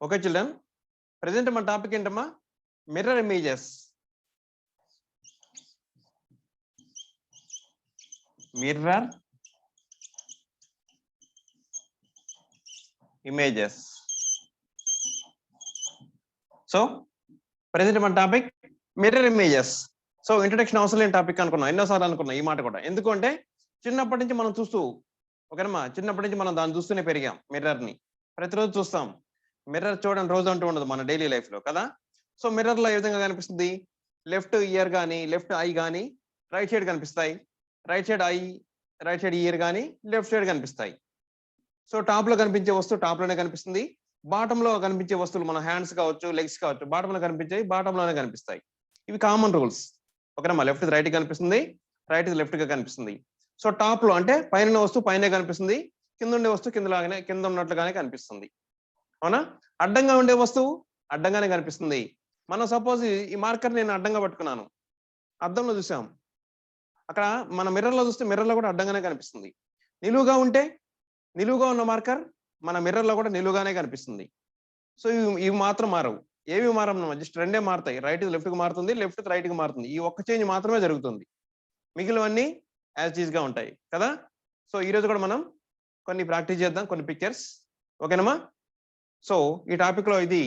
Okay children, present మన topic ఏంటమ్మా? Mirror images. Mirror images. So present మన topic mirror images. So introduction అవసరం లేని టాపిక్ అనుకున్నాం, ఎన్నోసార్లు అనుకున్నాం ఈ మాట కూడా. ఎందుకంటే చిన్నప్పటి నుంచి మనం చూస్తూ, ఓకేనమ్మా, చిన్నప్పటి నుంచి మనం దాన్ని చూస్తూనే పెరిగాం. మిర్రర్ ని ప్రతిరోజు చూస్తాం. మిర్రర్ చూడడం రోజు అంటూ ఉండదు మన డైలీ లైఫ్ లో కదా. సో మిర్రర్ లో ఏ విధంగా కనిపిస్తుంది? లెఫ్ట్ ఇయర్ కానీ, లెఫ్ట్ ఐ కానీ రైట్ సైడ్ కనిపిస్తాయి, right side I, right side year కానీ లెఫ్ట్ సైడ్ కనిపిస్తాయి. సో టాప్ లో కనిపించే వస్తువు టాప్ లోనే కనిపిస్తుంది, బాటమ్ లో కనిపించే వస్తువులు మన హ్యాండ్స్ కావచ్చు, లెగ్స్ కావచ్చు, బాటమ్ లో కనిపించేవి బాటమ్ లోనే కనిపిస్తాయి. ఇవి కామన్ రూల్స్. ఓకేనమ్మా, లెఫ్ట్ రైట్ కనిపిస్తుంది, రైట్ లెఫ్ట్ గా కనిపిస్తుంది. సో టాప్ లో అంటే పైన వస్తువు పైన కనిపిస్తుంది, కింద ఉండే వస్తువు కింద ఉన్నట్లుగానే కనిపిస్తుంది. అవునా? అడ్డంగా ఉండే వస్తువు అడ్డంగానే కనిపిస్తుంది. మనం సపోజ్ ఈ మార్కర్ నేను అడ్డంగా పట్టుకున్నాను, అద్దంలో చూసాం, అక్కడ మన మిర్రర్ లో చూస్తే మిర్రర్ లో కూడా అడ్డంగానే కనిపిస్తుంది. నిలువుగా ఉంటే నిలువుగా ఉన్న మార్కర్ మన మిర్రర్ లో కూడా నిలువుగానే కనిపిస్తుంది. సో ఇవి మాత్రం మారవు, ఏవి మారవు, జస్ట్ రెండే మారుతాయి. రైట్ లెఫ్ట్ కి మారుతుంది, లెఫ్ట్ రైట్ కి మారుతుంది. ఈ ఒక్క చేంజ్ మాత్రమే జరుగుతుంది, మిగిలినవన్నీ యాజ్ ఈజ్ గా ఉంటాయి కదా. సో ఈ రోజు కూడా మనం కొన్ని ప్రాక్టీస్ చేద్దాం, కొన్ని పిక్చర్స్. ఓకేనమ్మా? సో ఈ టాపిక్ లో ఇది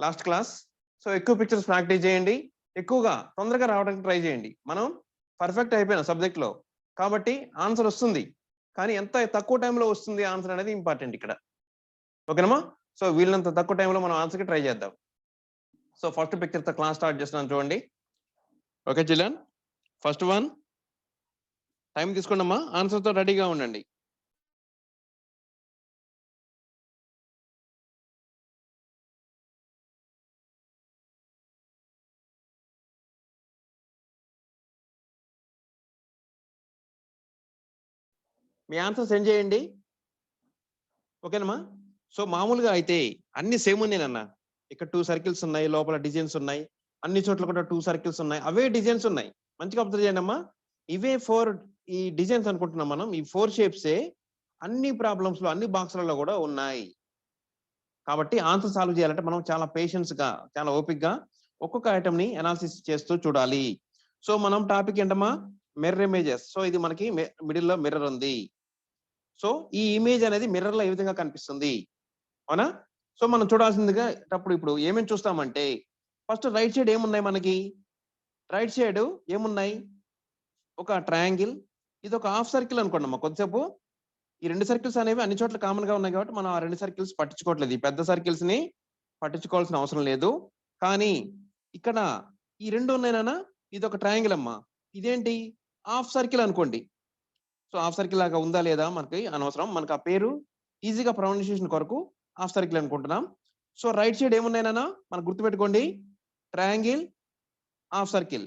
లాస్ట్ క్లాస్. సో ఎక్కువ పిక్చర్స్ ప్రాక్టీస్ చేయండి, ఎక్కువగా తొందరగా రావడానికి ట్రై చేయండి. మనం పర్ఫెక్ట్ అయిపోయినా సబ్జెక్ట్ లో కాబట్టి ఆన్సర్ వస్తుంది, కానీ ఎంత తక్కువ టైంలో వస్తుంది ఆన్సర్ అనేది ఇంపార్టెంట్ ఇక్కడ. ఓకేనమ్మా? సో వీళ్ళంత తక్కువ టైంలో మనం ఆన్సర్కి ట్రై చేద్దాం. సో ఫస్ట్ పిక్చర్ తో క్లాస్ స్టార్ట్ చేస్తున్నాను, చూడండి. Okay children, first one. Time తీసుకోండి అమ్మా, ఆన్సర్ తో రెడీగా ఉండండి. మీ ఆన్సర్ సెండ్ చేయండి. ఓకేనమ్మా? సో మామూలుగా అయితే అన్ని సేమ్ ఉన్నాయన్న. ఇక్కడ 2 సర్కిల్స్ ఉన్నాయి, లోపల డిజైన్స్ ఉన్నాయి, అన్ని చోట్ల కూడా 2 సర్కిల్స్ ఉన్నాయి, అవే డిజైన్స్ ఉన్నాయి. మంచిగా అబ్జర్వ్ చేయండి అమ్మా. ఇవే 4 ఈ డిజైన్స్ అనుకుంటున్నాం మనం. ఈ 4 షేప్సే అన్ని ప్రాబ్లమ్స్ లో, అన్ని బాక్స్లలో కూడా ఉన్నాయి. కాబట్టి ఆన్సర్ సాల్వ్ చేయాలంటే మనం చాలా పేషెన్స్ గా, చాలా ఓపిక్ గా ఒక్కొక్క ఐటమ్ ని అనాలిసిస్ చేస్తూ చూడాలి. సో మనం టాపిక్ ఏంటమ్మా? Mirror images. సో ఇది మనకి మిడిల్ లో మిర్రర్ ఉంది. సో ఈ ఇమేజ్ అనేది మిర్రర్ లో ఏ విధంగా కనిపిస్తుంది, అవునా? సో మనం చూడాల్సిందిగా ఇప్పుడు ఏమేమి చూస్తామంటే, ఫస్ట్ రైట్ సైడ్ ఏమున్నాయి మనకి? రైట్ సైడ్ ఏమున్నాయి? ఒక ట్రయాంగిల్, ఇది ఒక హాఫ్ సర్కిల్ అనుకోండి అమ్మా. కొద్దిసేపు ఈ 2 సర్కిల్స్ అనేవి అన్ని చోట్ల కామన్ గా ఉన్నాయి కాబట్టి మనం ఆ 2 సర్కిల్స్ పట్టించుకోవట్లేదు, ఈ పెద్ద సర్కిల్స్ ని పట్టించుకోవాల్సిన అవసరం లేదు. కానీ ఇక్కడ ఈ 2 ఉన్నాయినా, ఇది ఒక ట్రయాంగిల్ అమ్మా. ఇదేంటి? హాఫ్ సర్కిల్ అనుకోండి. సో హాఫ్ సర్కిల్ లాగా ఉందా లేదా మనకి అనవసరం, మనకు ఆ పేరు ఈజీగా ప్రొనౌన్సియేషన్ కొరకు హాఫ్ సర్కిల్ అనుకుంటున్నాం. సో రైట్ సైడ్ ఏమున్నాయినా మనకు గుర్తుపెట్టుకోండి, ట్రయాంగిల్, హాఫ్ సర్కిల్.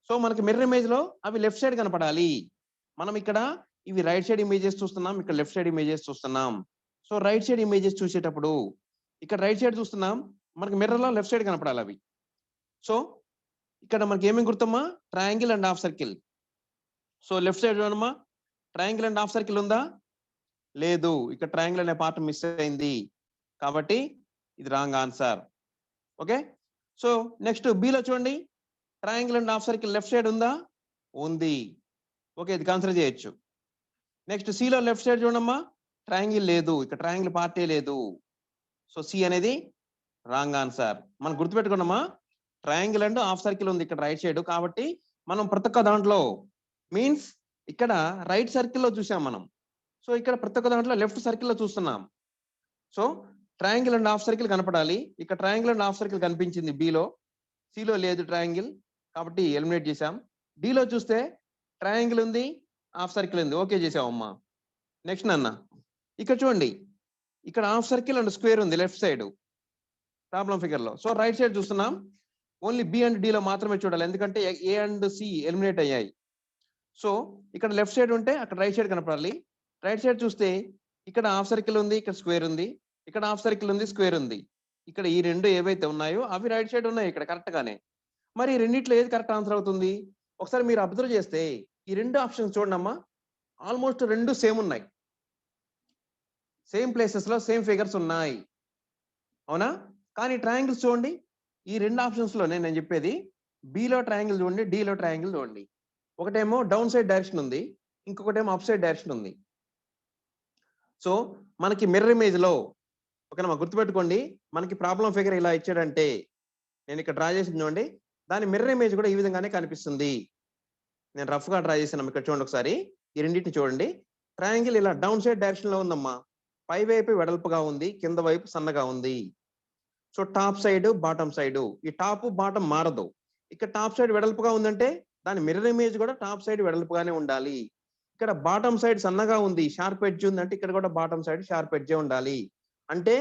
సో మనకి మిర్రర్ ఇమేజ్ లో అవి లెఫ్ట్ సైడ్ కనపడాలి. మనం ఇక్కడ ఇవి రైట్ సైడ్ ఇమేజెస్ చూస్తున్నాం, ఇక్కడ లెఫ్ట్ సైడ్ ఇమేజెస్ చూస్తున్నాం. సో రైట్ సైడ్ ఇమేజెస్ చూసేటప్పుడు ఇక్కడ రైట్ సైడ్ చూస్తున్నాం, మనకి మిర్రర్ లో లెఫ్ట్ సైడ్ కనపడాలి అవి. సో ఇక్కడ మనకి ఏమేమి గుర్తమ్మా? Triangle and half circle. So left side చూడమ్మా, ట్రయాంగిల్ అండ్ హాఫ్ సర్కిల్ ఉందా? లేదు, ఇక్కడ ట్రయాంగిల్ అనే పార్ట్ మిస్ అయింది కాబట్టి ఇది wrong answer. Okay. So next బిలో చూడండి, triangle and half circle left side ఉందా? ఉంది. ఓకే, ఇది కన్సిడర్ చేయొచ్చు. నెక్స్ట్ సిలో లెఫ్ట్ సైడ్ చూడమ్మా, ట్రయాంగిల్ లేదు, ఇక్కడ ట్రయాంగిల్ పార్టే లేదు. సో సి అనేది రాంగ్ ఆన్సర్. మనం గుర్తుపెట్టుకున్నామా, ట్రయాంగిల్ అండ్ హాఫ్ సర్కిల్ ఉంది ఇక్కడ రైట్ సైడ్, కాబట్టి మనం ప్రతి ఒక్క దాంట్లో మీన్స్ ఇక్కడ రైట్ సర్కిల్లో చూసాం మనం. సో ఇక్కడ ప్రతి ఒక్క దాంట్లో లెఫ్ట్ సర్కిల్లో చూస్తున్నాం. So triangle and half circle కనపడాలి, ఇక్కడ ట్రయాంగిల్ అండ్ హాఫ్ సర్కిల్ కనిపించింది బిలో, సిలో లేదు ట్రయాంగిల్ కాబట్టి ఎలిమినేట్ చేసాం. డిలో చూస్తే ట్రయాంగిల్ ఉంది, హాఫ్ సర్కిల్ ఉంది, ఓకే చేసామమ్మా. నెక్స్ట్ నాన్న, ఇక్కడ చూడండి, ఇక్కడ హాఫ్ సర్కిల్ అండ్ స్క్వేర్ ఉంది లెఫ్ట్ సైడ్ ప్రాబ్లం ఫిగర్ లో. సో రైట్ సైడ్ చూస్తున్నాం, ఓన్లీ బి అండ్ డిలో మాత్రమే చూడాలి, ఎందుకంటే ఏ అండ్ సి ఎలిమినేట్ అయ్యాయి. సో ఇక్కడ లెఫ్ట్ సైడ్ ఉంటే అక్కడ రైట్ సైడ్ కనపడాలి. రైట్ సైడ్ చూస్తే ఇక్కడ హాఫ్ సర్కిల్ ఉంది, ఇక్కడ స్క్వేర్ ఉంది, ఇక్కడ హాఫ్ సర్కిల్ ఉంది, స్క్వేర్ ఉంది. ఇక్కడ ఈ 2 ఏవైతే ఉన్నాయో అవి రైట్ సైడ్ ఉన్నాయి ఇక్కడ కరెక్ట్ గానే. మరి రెండిట్లో ఏది కరెక్ట్ ఆన్సర్ అవుతుంది? ఒకసారి మీరు అబ్జర్వ్ చేస్తే ఈ 2 ఆప్షన్స్ చూడండి, ఆల్మోస్ట్ 2 సేమ్ ఉన్నాయి, సేమ్ ప్లేసెస్ లో సేమ్ ఫిగర్స్ ఉన్నాయి, అవునా? కానీ ట్రయాంగిల్స్ చూడండి, ఈ రెండు ఆప్షన్స్ లోనే నేను చెప్పేది, బిలో ట్రయాంగిల్ చూడండి, డిలో ట్రయాంగిల్ చూడండి. ఒకటేమో డౌన్ సైడ్ డైరెక్షన్ ఉంది, ఇంకొకటేమో అప్ సైడ్ డైరెక్షన్ ఉంది. సో మనకి మిర్రర్ ఇమేజ్ లో ఓకేనా గుర్తుపెట్టుకోండి, మనకి ప్రాబ్లం ఫిగర్ ఇలా ఇచ్చాడంటే, నేను ఇక్కడ డ్రా చేసింది చూడండి, దాని మిర్రర్ ఇమేజ్ కూడా ఈ విధంగానే కనిపిస్తుంది. నేను రఫ్ గా డ్రా చేసాను, ఇక్కడ చూడండి ఒకసారి, ఈ రెండింటిని చూడండి. ట్రయాంగిల్ ఇలా డౌన్ సైడ్ డైరెక్షన్ లో ఉందమ్మా, పై వైపు వెడల్పుగా ఉంది, కింద వైపు సన్నగా ఉంది. So top side bottom side, ఈ టాప్ బాటమ్ మారదు. ఇక్కడ టాప్ సైడ్ వెడల్పుగా ఉందంటే దాని మిర్రర్ ఇమేజ్ కూడా టాప్ సైడ్ వెడల్పుగానే ఉండాలి. ఇక్కడ బాటమ్ సైడ్ సన్నగా ఉంది, షార్ప్ ఎడ్జ్ ఉందంటే ఇక్కడ కూడా బాటమ్ సైడ్ షార్ప్ ఎడ్జే ఉండాలి. అంటే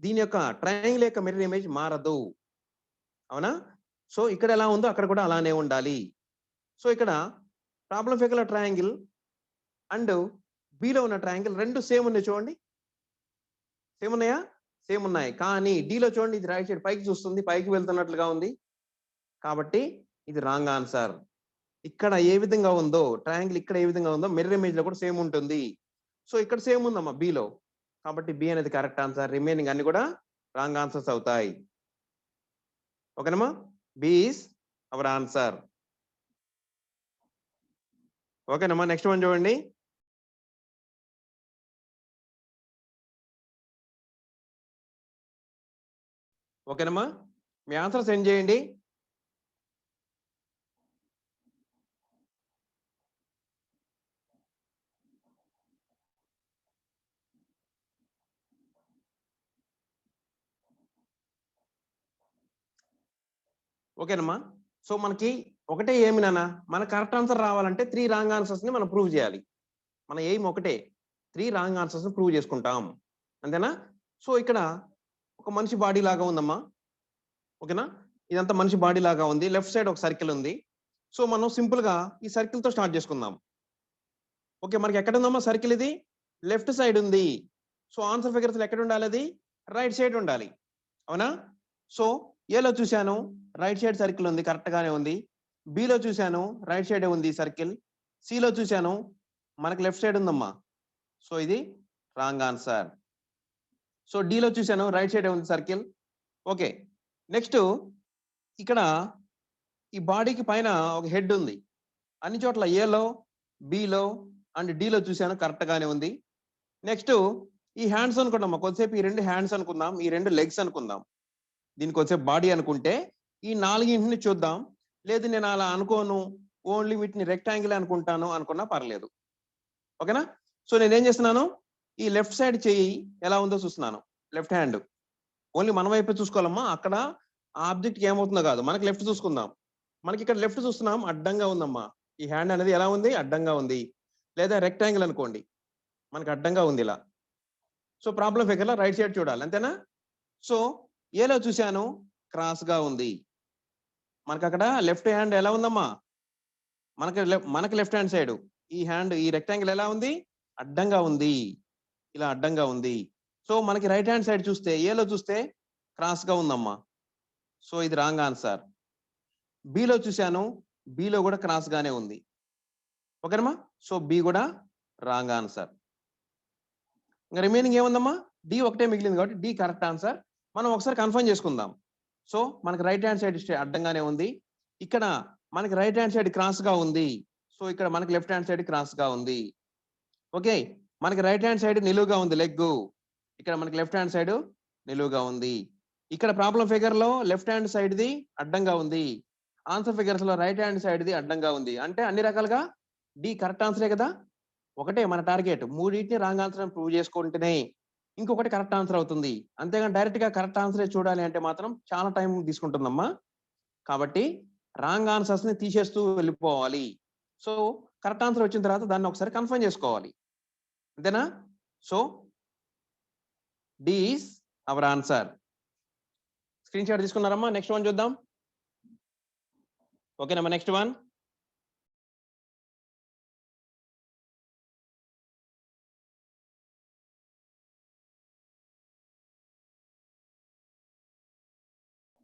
దీని యొక్క ట్రయాంగిల్ యొక్క మిర్రర్ ఇమేజ్ మారదు, అవునా? సో ఇక్కడ ఎలా ఉందో అక్కడ కూడా అలానే ఉండాలి. సో ఇక్కడ problem figure triangle and below ఉన్న ట్రయాంగిల్ రెండు సేమ్ ఉన్నాయి చూడండి, సేమ్ ఉన్నాయా? సేమ్ ఉన్నాయి. కానీ డిలో చూడండి, ఇది రైట్ సైడ్ పైకి చూస్తుంది, పైకి వెళ్తున్నట్లుగా ఉంది, కాబట్టి ఇది రాంగ్ ఆన్సర్. ఇక్కడ ఏ విధంగా ఉందో ట్రయాంగిల్, ఇక్కడ ఏ విధంగా ఉందో మిర్రర్ ఇమేజ్ లో కూడా సేమ్ ఉంటుంది. సో ఇక్కడ సేమ్ ఉందమ్మా బిలో, కాబట్టి బి అనేది కరెక్ట్ ఆన్సర్. రిమైనింగ్ అన్ని కూడా రాంగ్ ఆన్సర్స్ అవుతాయి. ఓకేనమ్మా, బి ఈస్ అవర్ ఆన్సర్. ఓకేనమ్మా, నెక్స్ట్ వన్ చూడండి. ఓకేనమ్మా, మీ ఆన్సర్ సెండ్ చేయండి. ఓకేనమ్మా, సో మనకి ఒకటే ఏమి నాన్న, మన కరెక్ట్ ఆన్సర్ రావాలంటే 3 రాంగ్ ఆన్సర్స్ ని మనం ప్రూవ్ చేయాలి. మన ఎయిమ్ ఒకటే, 3 రాంగ్ ఆన్సర్స్ ని ప్రూవ్ చేసుకుంటాం, అంతేనా? సో ఇక్కడ ఒక మనిషి బాడీ లాగా ఉందమ్మా, ఓకేనా? ఇదంతా మనిషి బాడీ లాగా ఉంది, లెఫ్ట్ సైడ్ ఒక సర్కిల్ ఉంది. సో మనం సింపుల్ గా ఈ సర్కిల్ తో స్టార్ట్ చేసుకుందాం. ఓకే, మనకి ఎక్కడ ఉందమ్మా సర్కిల్? ఇది లెఫ్ట్ సైడ్ ఉంది. సో ఆన్సర్ ఫిగర్స్ ఎక్కడ ఉండాలి? అది రైట్ సైడ్ ఉండాలి, అవునా? సో ఏలో చూశాను, రైట్ సైడ్ సర్కిల్ ఉంది, కరెక్ట్ గానే ఉంది. బిలో చూశాను, రైట్ సైడ్ ఉంది సర్కిల్. సిలో చూశాను, మనకి లెఫ్ట్ సైడ్ ఉందమ్మా, సో ఇది రాంగ్ ఆన్సర్. సో డిలో చూశాను, రైట్ సైడ్ ఉంది సర్కిల్. ఓకే, నెక్స్ట్ ఇక్కడ ఈ బాడీకి పైన ఒక హెడ్ ఉంది, అన్ని చోట్ల ఏలో, బిలో అండ్ డిలో చూశాను, కరెక్ట్ గానే ఉంది. నెక్స్ట్ ఈ హ్యాండ్స్ అనుకున్నాం, కొద్దిసేపు ఈ రెండు హ్యాండ్స్ అనుకుందాం, ఈ రెండు లెగ్స్ అనుకుందాం. దీనికి కొద్దిసేపు బాడీ అనుకుంటే ఈ నాలుగింటిని చూద్దాం. లేదు నేను అలా అనుకోను, ఓన్లీ వీటిని రెక్టాంగిల్ అనుకుంటాను అనుకున్నా పర్లేదు, ఓకేనా? సో నేనేం చేస్తున్నాను, ఈ లెఫ్ట్ సైడ్ చెయ్యి ఎలా ఉందో చూస్తున్నాను, లెఫ్ట్ హ్యాండ్ ఓన్లీ మన వైపే చూసుకోవాలమ్మా. అక్కడ ఆబ్జెక్ట్ ఏమవుతుందో కాదు, మనకి లెఫ్ట్ చూసుకుందాం. మనకి ఇక్కడ లెఫ్ట్ చూస్తున్నాం, అడ్డంగా ఉందమ్మా. ఈ హ్యాండ్ అనేది ఎలా ఉంది? అడ్డంగా ఉంది. లేదా రెక్టాంగిల్ అనుకోండి, మనకి అడ్డంగా ఉంది ఇలా. సో ప్రాబ్లం ఫిగర్ లో రైట్ సైడ్ చూడాలి, అంతేనా? సో ఏలో చూశాను, క్రాస్ గా ఉంది. మనకి అక్కడ లెఫ్ట్ హ్యాండ్ ఎలా ఉందమ్మా? మనకి లెఫ్ట్ హ్యాండ్ సైడ్ ఈ హ్యాండ్, ఈ రెక్టాంగిల్ ఎలా ఉంది? అడ్డంగా ఉంది, ఇలా అడ్డంగా ఉంది. సో మనకి రైట్ హ్యాండ్ సైడ్ చూస్తే, ఏలో చూస్తే క్రాస్ గా ఉందమ్మా, సో ఇది రాంగ్ ఆన్సర్. బిలో చూశాను, బిలో కూడా క్రాస్ గానే ఉంది, ఓకేనమ్మా? సో బి కూడా రాంగ్ ఆన్సర్. ఇంకా రిమైనింగ్ ఏముందమ్మా? డి ఒకటే మిగిలింది, కాబట్టి డి కరెక్ట్ ఆన్సర్. మనం ఒకసారి కన్ఫర్మ్ చేసుకుందాం. సో మనకి రైట్ హ్యాండ్ సైడ్ అడ్డంగానే ఉంది, ఇక్కడ మనకి రైట్ హ్యాండ్ సైడ్ క్రాస్ గా ఉంది, సో ఇక్కడ మనకి లెఫ్ట్ హ్యాండ్ సైడ్ క్రాస్ గా ఉంది. ఓకే, మనకి రైట్ హ్యాండ్ సైడ్ నిలువుగా ఉంది లెగ్, ఇక్కడ మనకి లెఫ్ట్ హ్యాండ్ సైడ్ నిలువుగా ఉంది. ఇక్కడ ప్రాబ్లం ఫిగర్ లో లెఫ్ట్ హ్యాండ్ సైడ్ ది అడ్డంగా ఉంది, ఆన్సర్ ఫిగర్స్ లో రైట్ హ్యాండ్ సైడ్ ది అడ్డంగా ఉంది. అంటే అన్ని రకాలుగా డి కరెక్ట్ ఆన్సరే కదా. ఒకటే మన టార్గెట్, మూడింటిని రాంగ్ ఆన్సర్ ప్రూవ్ చేసుకుంటేనే ఇంకొకటి కరెక్ట్ ఆన్సర్ అవుతుంది. అంతేగాని డైరెక్ట్ గా కరెక్ట్ ఆన్సరే చూడాలి అంటే మాత్రం చాలా టైం తీసుకుంటుందమ్మా. కాబట్టి రాంగ్ ఆన్సర్స్ ని తీసేస్తూ వెళ్ళిపోవాలి. సో కరెక్ట్ ఆన్సర్ వచ్చిన తర్వాత దాన్ని ఒకసారి కన్ఫర్మ్ చేసుకోవాలి, అంతేనా? So D is our answer. Screen shot తీసుకున్నారమ్మా? నెక్స్ట్ వన్ చూద్దాం, ఓకేనమ్మా? నెక్స్ట్ వన్,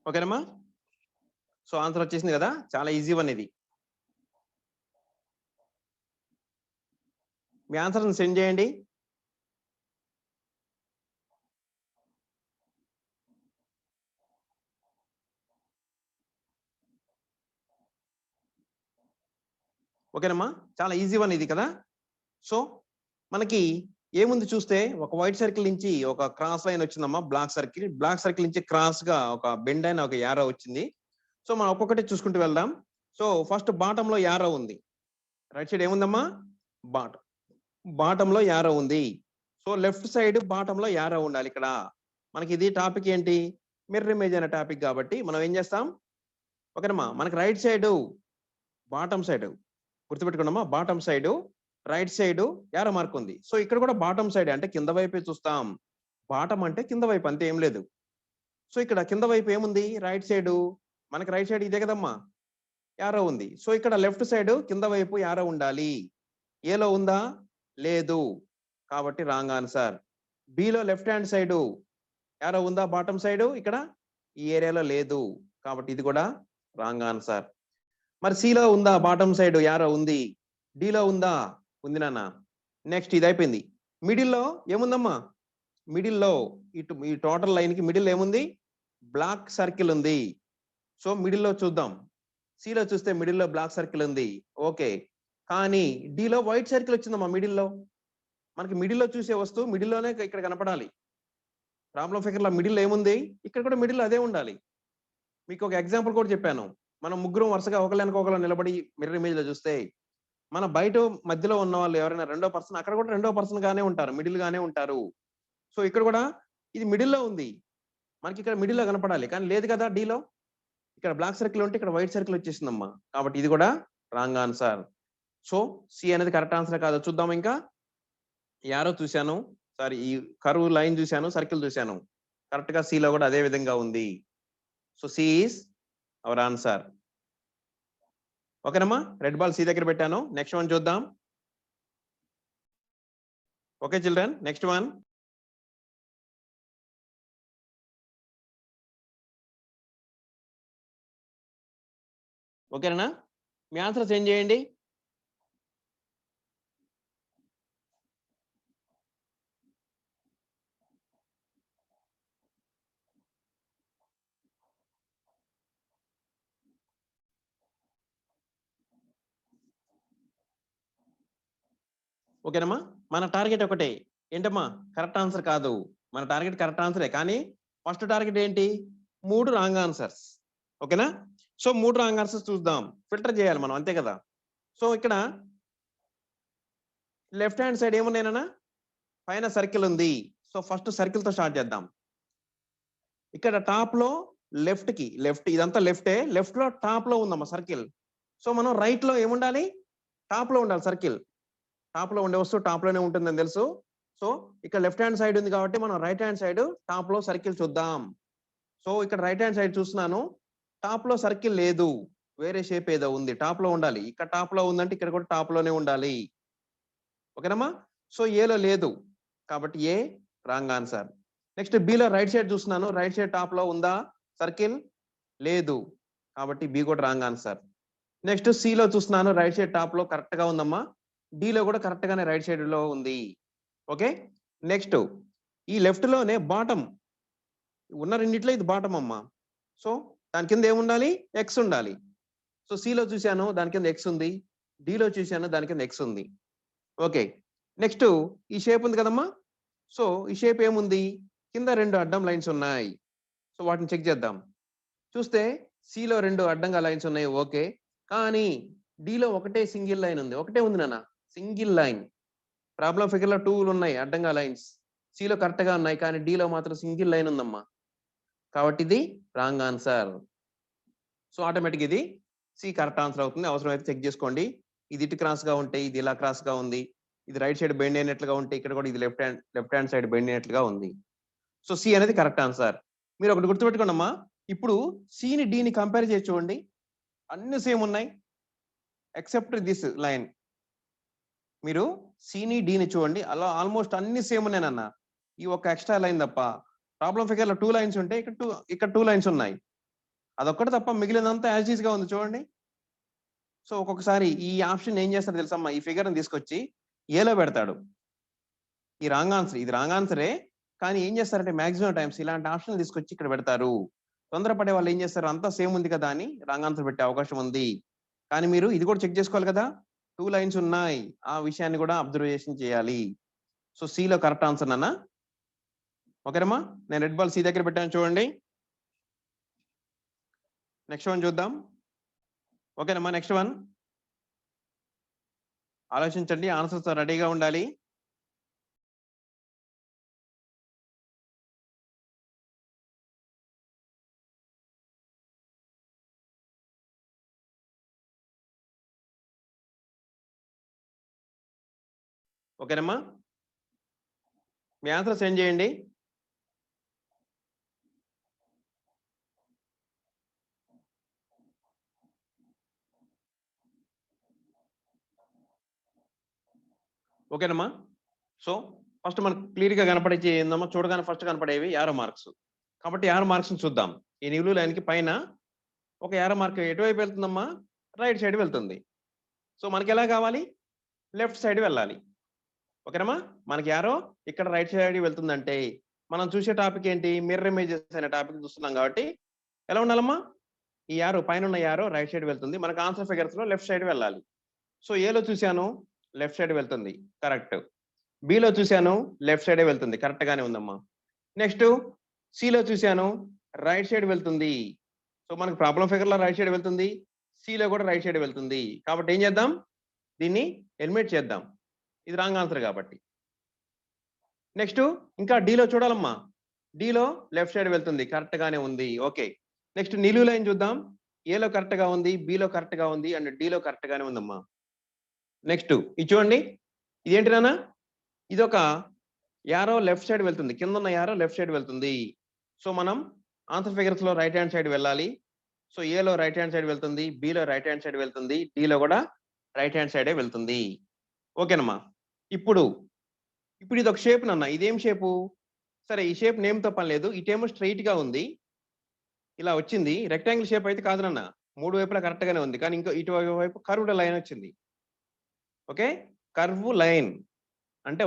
ఓకేనమ్మా? సో ఆన్సర్ వచ్చేసింది కదా, చాలా ఈజీ వన్ ఇది. మీ ఆన్సర్ సెండ్ చేయండి. ఓకేనమ్మా, చాలా ఈజీ వన్ ఇది కదా. సో మనకి ఏముంది చూస్తే, ఒక వైట్ సర్కిల్ నుంచి ఒక క్రాస్ లైన్ వచ్చిందమ్మా, బ్లాక్ సర్కిల్ నుంచి క్రాస్ గా ఒక బెండ్ అయిన ఒక యారో వచ్చింది. సో మనం ఒక్కొక్కటి చూసుకుంటూ వెళ్దాం. సో ఫస్ట్ బాటమ్ లో యారో ఉంది, రైట్ సైడ్ ఏముందమ్మా, బాటమ్ లో యారో ఉంది. సో లెఫ్ట్ సైడ్ బాటమ్ లో యారో ఉండాలి. ఇక్కడ మనకి ఇది టాపిక్ ఏంటి, మిర్రర్ ఇమేజ్ అనే టాపిక్ కాబట్టి మనం ఏం చేస్తాం, ఓకేనమ్మా, మనకి రైట్ సైడ్ బాటమ్ సైడ్ గుర్తుపెట్టుకున్నామా, bottom side right side arrow mark ఉంది. సో ఇక్కడ కూడా బాటమ్ సైడ్ అంటే కింద వైపే చూస్తాం. బాటమ్ అంటే కింద వైపు, అంతే, ఏం లేదు. సో ఇక్కడ కింద వైపు ఏముంది, రైట్ సైడ్, మనకి రైట్ సైడ్ ఇదే కదమ్మా, యారో ఉంది. సో ఇక్కడ లెఫ్ట్ సైడ్ కింద వైపు యారో ఉండాలి. ఏలో ఉందా, లేదు, కాబట్టి wrong answer. Below left hand side arrow ఉందా, బాటమ్ సైడ్, ఇక్కడ ఈ ఏరియాలో లేదు, కాబట్టి ఇది కూడా రాంగ్ ఆన్సర్. మరి సిలో ఉందా, బాటమ్ సైడ్ యారో ఉంది, డిలో ఉందా, ఉంది నాన్న. నెక్స్ట్ ఇది అయిపోయింది. మిడిల్లో ఏముందమ్మా, మిడిల్లో ఇటు ఈ టోటల్ లైన్ కి మిడిల్ ఏముంది, బ్లాక్ సర్కిల్ ఉంది. సో మిడిల్లో చూద్దాం, సిలో చూస్తే మిడిల్లో బ్లాక్ సర్కిల్ ఉంది, ఓకే. కానీ డిలో వైట్ సర్కిల్ వచ్చిందమ్మా మిడిల్లో. మనకి మిడిల్లో చూసే వస్తువు మిడిల్లోనే ఇక్కడ కనపడాలి. ప్రాబ్లం ఫిగర్ లో మిడిల్ ఏముంది, ఇక్కడ కూడా మిడిల్ అదే ఉండాలి. మీకు ఒక ఎగ్జాంపుల్ కూడా చెప్పాను. మనం ముగ్గురం వరుసగా ఒకళ్ళ నిలబడి మిర్రర్ ఇమేజ్ లో చూస్తే, మన బయట మధ్యలో ఉన్న వాళ్ళు ఎవరైనా రెండో పర్సన్, అక్కడ కూడా రెండో పర్సన్ గానే ఉంటారు, మిడిల్ గానే ఉంటారు. సో ఇక్కడ కూడా ఇది మిడిల్లో ఉంది, మనకి ఇక్కడ మిడిల్లో కనపడాలి, కానీ లేదు కదా. డీలో ఇక్కడ బ్లాక్ సర్కిల్ ఉంటే ఇక్కడ వైట్ సర్కిల్ వచ్చేసిందమ్మా, కాబట్టి ఇది కూడా రాంగ్ ఆన్సర్. సో సి అనేది కరెక్ట్ ఆన్సర్ కాదు. చూద్దాం ఇంకా. యారో చూశాను, సారీ, ఈ కర్వ్ లైన్ చూశాను, సర్కిల్ చూశాను, కరెక్ట్ గా సిలో కూడా అదే విధంగా ఉంది. So C is our answer. ఓకేనమ్మా, రెడ్ బాల్ సి దగ్గర పెట్టాను. నెక్స్ట్ వన్ చూద్దాం. Okay children, next one. ఓకేనా, మీ ఆన్సర్ చేంజ్ చేయండి. ఓకేనమ్మా, మన టార్గెట్ ఒకటే, ఏంటమ్మా, కరెక్ట్ ఆన్సర్ కాదు. మన టార్గెట్ కరెక్ట్ ఆన్సరే, కానీ ఫస్ట్ టార్గెట్ ఏంటి, 3 రాంగ్ ఆన్సర్స్. ఓకేనా, సో 3 రాంగ్ ఆన్సర్స్ చూద్దాం, ఫిల్టర్ చేయాలి మనం, అంతే కదా. సో ఇక్కడ లెఫ్ట్ హ్యాండ్ సైడ్ ఏమున్నాయినా, పైన సర్కిల్ ఉంది. సో ఫస్ట్ సర్కిల్ తో స్టార్ట్ చేద్దాం. ఇక్కడ టాప్ లో లెఫ్ట్ కి, లెఫ్ట్ ఇదంతా లెఫ్టే, లెఫ్ట్ లో టాప్ లో ఉందమ్మా సర్కిల్. సో మనం రైట్ లో ఏముండాలి, టాప్ లో ఉండాలి సర్కిల్. టాప్ లో ఉండే వస్తువు టాప్ లోనే ఉంటుందని తెలుసు. సో ఇక్కడ లెఫ్ట్ హ్యాండ్ సైడ్ ఉంది కాబట్టి మనం రైట్ హ్యాండ్ సైడ్ టాప్ లో సర్కిల్ చూద్దాం. సో ఇక్కడ రైట్ హ్యాండ్ సైడ్ చూస్తున్నాను, టాప్ లో సర్కిల్ లేదు, వేరే షేప్ ఏదో ఉంది, టాప్ లో ఉండాలి. ఇక్కడ టాప్ లో ఉందంటే ఇక్కడ కూడా టాప్ లోనే ఉండాలి. ఓకేనమ్మా, సో ఏలో లేదు, కాబట్టి ఏ రాంగ్ ఆన్సర్. నెక్స్ట్ బిలో రైట్ సైడ్ చూస్తున్నాను, రైట్ సైడ్ టాప్ లో ఉందా సర్కిల్, లేదు, కాబట్టి బి కూడా రాంగ్ ఆన్సర్. నెక్స్ట్ సిలో చూస్తున్నాను, రైట్ సైడ్ టాప్ లో కరెక్ట్ గా ఉందమ్మా, డిలో కూడా కరెక్ట్ గానే రైట్ సైడ్ లో ఉంది. ఓకే, నెక్స్ట్ ఈ లెఫ్ట్ లోనే బాటమ్ ఉన్న రెండిట్లో ఇది బాటమ్ అమ్మా. సో దాని కింద ఏముండాలి, ఎక్స్ ఉండాలి. సో సిలో చూశాను, దాని కింద ఎక్స్ ఉంది, డిలో చూశాను, దాని కింద ఎక్స్ ఉంది. ఓకే, నెక్స్ట్ ఈ షేప్ ఉంది కదమ్మా. సో ఈ షేప్ ఏముంది, కింద 2 అడ్డం లైన్స్ ఉన్నాయి. సో వాటిని చెక్ చేద్దాం. చూస్తే సిలో 2 అడ్డంగా లైన్స్ ఉన్నాయి, ఓకే. కానీ డిలో ఒకటే సింగిల్ లైన్ ఉంది, ఒకటే ఉంది నాన్న, సింగిల్ లైన్. ప్రాబ్లం ఫిగర్ లో 2 ఉన్నాయి అడ్డంగా లైన్స్, సిలో కరెక్ట్ గా ఉన్నాయి, కానీ డిలో మాత్రం సింగిల్ లైన్ ఉందమ్మా, కాబట్టి ఇది రాంగ్ ఆన్సర్. సో ఆటోమేటిక్ ఇది సి కరెక్ట్ ఆన్సర్ అవుతుంది. అవసరమైతే చెక్ చేసుకోండి. ఇది ఇటు క్రాస్ గా ఉంటే ఇది ఇలా క్రాస్ గా ఉంది, ఇది రైట్ సైడ్ బెండ్ అయినట్లుగా ఉంటే ఇక్కడ కూడా ఇది లెఫ్ట్ హ్యాండ్ సైడ్ బెండ్ అయినట్లుగా ఉంది. సో సి అనేది కరెక్ట్ ఆన్సర్. మీరు ఒకటి గుర్తుపెట్టుకోండి అమ్మా, ఇప్పుడు సిని డిని కంపేర్ చేసి చూడండి, అన్ని సేమ్ ఉన్నాయి ఎక్సెప్ట్ దిస్ లైన్. మీరు సిని డిని చూడండి, అలా ఆల్మోస్ట్ అన్ని సేమ్ ఉన్నాయన్న, ఈ ఒక ఎక్స్ట్రా లైన్ తప్ప. ప్రాబ్లం ఫిగర్ లో 2 లైన్స్ ఉంటాయి, ఇక్కడ 2 లైన్స్ ఉన్నాయి, అదొక్కటి తప్ప మిగిలినంతా యాజ్ ఈజ్ గా ఉంది చూడండి. సో ఒక్కొక్కసారి ఈ ఆప్షన్ ఏం చేస్తారో తెలుసమ్మా, ఈ ఫిగర్ ని తీసుకొచ్చి ఏలో పెడతాడు. ఈ రాంగ్ ఆన్సర్, ఇది రాంగ్ ఆన్సరే, కానీ ఏం చేస్తారంటే మాక్సిమం టైమ్స్ ఇలాంటి ఆప్షన్ తీసుకొచ్చి ఇక్కడ పెడతారు. తొందరపడే వాళ్ళు ఏం చేస్తారు, అంతా సేమ్ ఉంది కదా అని రాంగ్ ఆన్సర్ పెట్టే అవకాశం ఉంది. కానీ మీరు ఇది కూడా చెక్ చేసుకోవాలి కదా, 2 లైన్స్ ఉన్నాయి. ఆ విషయాన్ని కూడా అబ్జర్వేషన్ చేయాలి. సో సిలో కరెక్ట్ ఆన్సర్ నాన్న. ఓకేనమ్మా, నేను రెడ్ బాల్ సి దగ్గర పెట్టాను చూడండి. నెక్స్ట్ వన్ చూద్దాం. ఓకేనమ్మా, నెక్స్ట్ వన్ ఆలోచించండి, ఆన్సర్స్ రెడీగా ఉండాలి. ఓకేనమ్మా, మీ ఆన్సర్ సెండ్ చేయండి. ఓకేనమ్మా, సో ఫస్ట్ మనకు క్లియర్ గా కనపడేది ఏందమ్మా, చూడగానే ఫస్ట్ కనపడేవి యారో మార్క్స్. కాబట్టి యారో మార్క్స్ చూద్దాం. ఈ నిలువు లైన్ కి పైన ఒక యారో మార్క్ ఎటువైపు వెళ్తుందమ్మా, రైట్ సైడ్ వెళ్తుంది. సో మనకి ఎలా కావాలి, లెఫ్ట్ సైడ్ వెళ్ళాలి. ఓకేనమ్మా, మనకి యారో ఇక్కడ రైట్ సైడ్ వెళ్తుందంటే మనం చూసే టాపిక్ ఏంటి, మిర్రర్ ఇమేజెస్ అనే టాపిక్ చూస్తున్నాం. కాబట్టి ఎలా ఉండాలమ్మా, ఈ యారో పైన ఉన్న యారో రైట్ సైడ్ వెళ్తుంది, మనకు ఆన్సర్ ఫిగర్స్ లో లెఫ్ట్ సైడ్ వెళ్ళాలి. సో ఏలో చూశాను లెఫ్ట్ సైడ్ వెళ్తుంది, కరెక్ట్. బిలో చూశాను లెఫ్ట్ సైడే వెళ్తుంది, కరెక్ట్ గానే ఉందమ్మా. నెక్స్ట్ సిలో చూశాను రైట్ సైడ్ వెళ్తుంది. సో మనకు ప్రాబ్లం ఫిగర్ లో రైట్ సైడ్ వెళ్తుంది, సిలో కూడా రైట్ సైడ్ వెళ్తుంది. కాబట్టి ఏం చేద్దాం, దీన్ని ఎలిమినేట్ చేద్దాం, ఇది రాంగ్ ఆన్సర్ కాబట్టి. నెక్స్ట్ ఇంకా డీలో చూడాలమ్మా, డీలో లెఫ్ట్ సైడ్ వెళ్తుంది, కరెక్ట్ గానే ఉంది. ఓకే, నెక్స్ట్ నిలువు లైన్ చూద్దాం. ఏలో కరెక్ట్ గా ఉంది, బిలో కరెక్ట్ గా ఉంది, అండ్ డీలో కరెక్ట్ గానే ఉందమ్మా. నెక్స్ట్ ఇది చూడండి, ఇదేంటి నాన్న, ఇదొక యారో లెఫ్ట్ సైడ్ వెళ్తుంది, కింద ఉన్న యారో లెఫ్ట్ సైడ్ వెళ్తుంది. సో మనం ఆన్సర్ ఫిగర్స్ లో రైట్ హ్యాండ్ సైడ్ వెళ్ళాలి. సో ఏలో రైట్ హ్యాండ్ సైడ్ వెళ్తుంది, బిలో రైట్ హ్యాండ్ సైడ్ వెళ్తుంది, డిలో కూడా రైట్ హ్యాండ్ సైడే వెళ్తుంది. ఓకేనమ్మా, ఇప్పుడు ఇప్పుడు ఇది ఒక షేప్ నన్న, ఇదేం షేపు, సరే ఈ షేప్ నేమ్ తో పని లేదు, ఇటేమో స్ట్రైట్ గా ఉంది, ఇలా వచ్చింది. రెక్టాంగిల్ షేప్ అయితే కాదు నాన్న, మూడు వైపులా కరెక్ట్ గానే ఉంది, కానీ ఇంకో ఇటువైపు కర్వ్డ్ లైన్ వచ్చింది. ఓకే, కర్వ్ లైన్ అంటే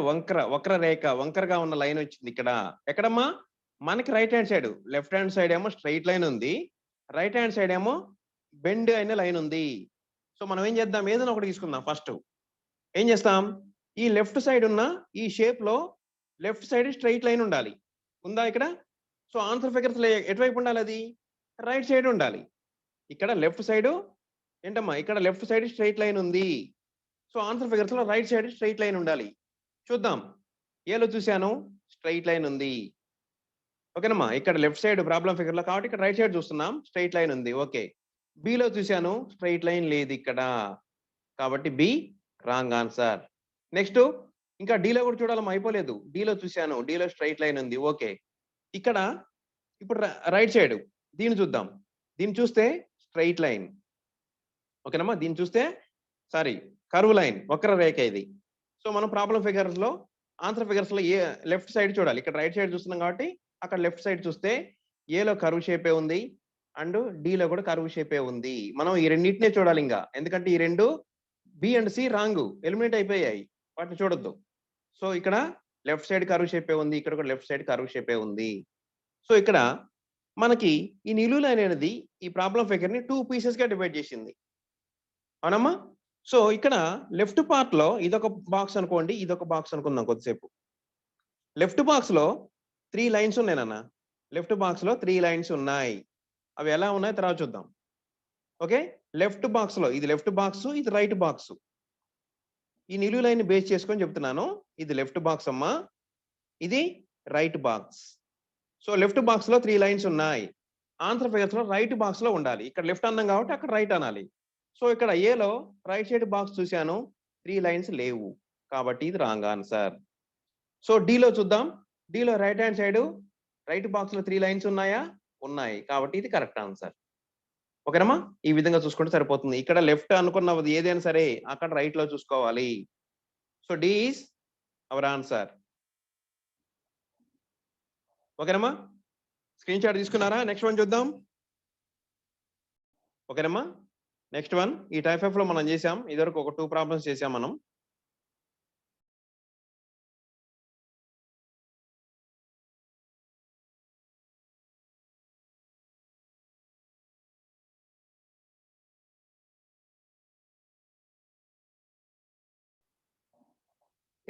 వక్ర రేఖ, వంకరగా ఉన్న లైన్ వచ్చింది ఇక్కడ. ఎక్కడమ్మా, మనకి right hand side, left hand side ఏమో స్ట్రైట్ లైన్ ఉంది, రైట్ హ్యాండ్ సైడ్ ఏమో బెండ్ అయిన లైన్ ఉంది. సో మనం ఏం చేద్దాం, ఏదైనా ఒకటి తీసుకుందాం. ఫస్ట్ ఏం చేస్తాం, ఈ లెఫ్ట్ సైడ్ ఉన్న ఈ షేప్ లో లెఫ్ట్ సైడ్ స్ట్రైట్ లైన్ ఉండాలి, ఉందా ఇక్కడ? సో ఆన్సర్ ఫిగర్స్ ఎటువైపు ఉండాలి, అది రైట్ సైడ్ ఉండాలి. ఇక్కడ లెఫ్ట్ సైడ్ ఏంటమ్మా, ఇక్కడ లెఫ్ట్ సైడ్ స్ట్రైట్ లైన్ ఉంది. సో ఆన్సర్ ఫిగర్స్ లో రైట్ సైడ్ స్ట్రైట్ లైన్ ఉండాలి. చూద్దాం, ఏలో చూశాను స్ట్రైట్ లైన్ ఉంది. ఓకేనమ్మా, ఇక్కడ లెఫ్ట్ సైడ్ ప్రాబ్లం ఫిగర్ లో, కాబట్టి ఇక్కడ రైట్ సైడ్ చూస్తున్నాం, స్ట్రైట్ లైన్ ఉంది. ఓకే, బిలో చూశాను స్ట్రైట్ లైన్ లేదు ఇక్కడ, కాబట్టి బి రాంగ్ ఆన్సర్. నెక్స్ట్ ఇంకా డీలో కూడా చూడాలమ్మా, అయిపోలేదు. డీలో చూశాను, డీలో స్ట్రైట్ లైన్ ఉంది. ఓకే, ఇక్కడ ఇప్పుడు రైట్ సైడ్ దీన్ని చూద్దాం, దీన్ని చూస్తే స్ట్రైట్ లైన్. ఓకేనమ్మా, దీన్ని చూస్తే సారీ కర్వ్ లైన్, వక్ర రేఖ ఇది. సో మనం ప్రాబ్లం ఫిగర్స్ లో ఆన్సర్ ఫిగర్స్ లో ఏ లెఫ్ట్ సైడ్ చూడాలి, ఇక్కడ రైట్ సైడ్ చూస్తున్నాం కాబట్టి అక్కడ లెఫ్ట్ సైడ్ చూస్తే ఏలో కర్వ్ షేపే ఉంది, అండ్ డిలో కూడా కర్వ్ షేపే ఉంది. మనం ఈ రెండింటినే చూడాలి ఇంకా, ఎందుకంటే ఈ రెండు B and C wrong, eliminate అయిపోయాయి, వాటిని చూడొద్దు. సో ఇక్కడ లెఫ్ట్ సైడ్ కర్వ్ షేపే ఉంది, ఇక్కడ కూడా లెఫ్ట్ సైడ్ కర్వ్ షేపే ఉంది. సో ఇక్కడ మనకి ఈ నిలువు లైన్ అనేది ఈ ప్రాబ్లం ఫిగర్ ని 2 పీసెస్ గా డివైడ్ చేసింది, అవునమ్మా? సో ఇక్కడ లెఫ్ట్ పార్ట్ లో ఇదొక బాక్స్ అనుకోండి, ఇదొక బాక్స్ అనుకుందాం కొద్దిసేపు. లెఫ్ట్ బాక్స్ లో 3 లైన్స్ ఉన్నాయి నాన్న, లెఫ్ట్ బాక్స్ లో 3 లైన్స్ ఉన్నాయి. అవి ఎలా ఉన్నాయి తర్వాత చూద్దాం. ఓకే, లెఫ్ట్ బాక్స్ లో ఇది లెఫ్ట్ బాక్స్, ఇది రైట్ బాక్స్. ఈ నిలువు లైన్ బేస్ చేసుకొని చెప్తున్నాను, ఇది లెఫ్ట్ బాక్స్ అమ్మా, ఇది right box. So left box లో 3 లైన్స్ ఉన్నాయి. ఆన్సర్ ఫిగర్స్ లో రైట్ బాక్స్ లో ఉండాలి, ఇక్కడ లెఫ్ట్ అన్నాం కాబట్టి అక్కడ రైట్ అనాలి. సో ఇక్కడ ఏలో రైట్ సైడ్ బాక్స్ చూశాను, 3 లైన్స్ లేవు, కాబట్టి ఇది రాంగ్ ఆన్సర్. సో డీలో చూద్దాం, డీలో right hand side right box లో 3 లైన్స్ ఉన్నాయా, ఉన్నాయి, కాబట్టి ఇది కరెక్ట్ ఆన్సర్. ఓకేనమ్మా, ఈ విధంగా చూసుకుంటే సరిపోతుంది. ఇక్కడ లెఫ్ట్ అనుకున్నది ఏదైనా సరే అక్కడ రైట్ లో చూసుకోవాలి. So D is our answer. ఓకేనమ్మా, స్క్రీన్ షాట్ తీసుకున్నారా? నెక్స్ట్ వన్ చూద్దాం. ఓకేనమ్మా, నెక్స్ట్ వన్ ఈ టైప్ ఆఫ్ లో మనం చేసాం, ఇదివరకు ఒక 2 ప్రాబ్లమ్స్ చేసాం మనం.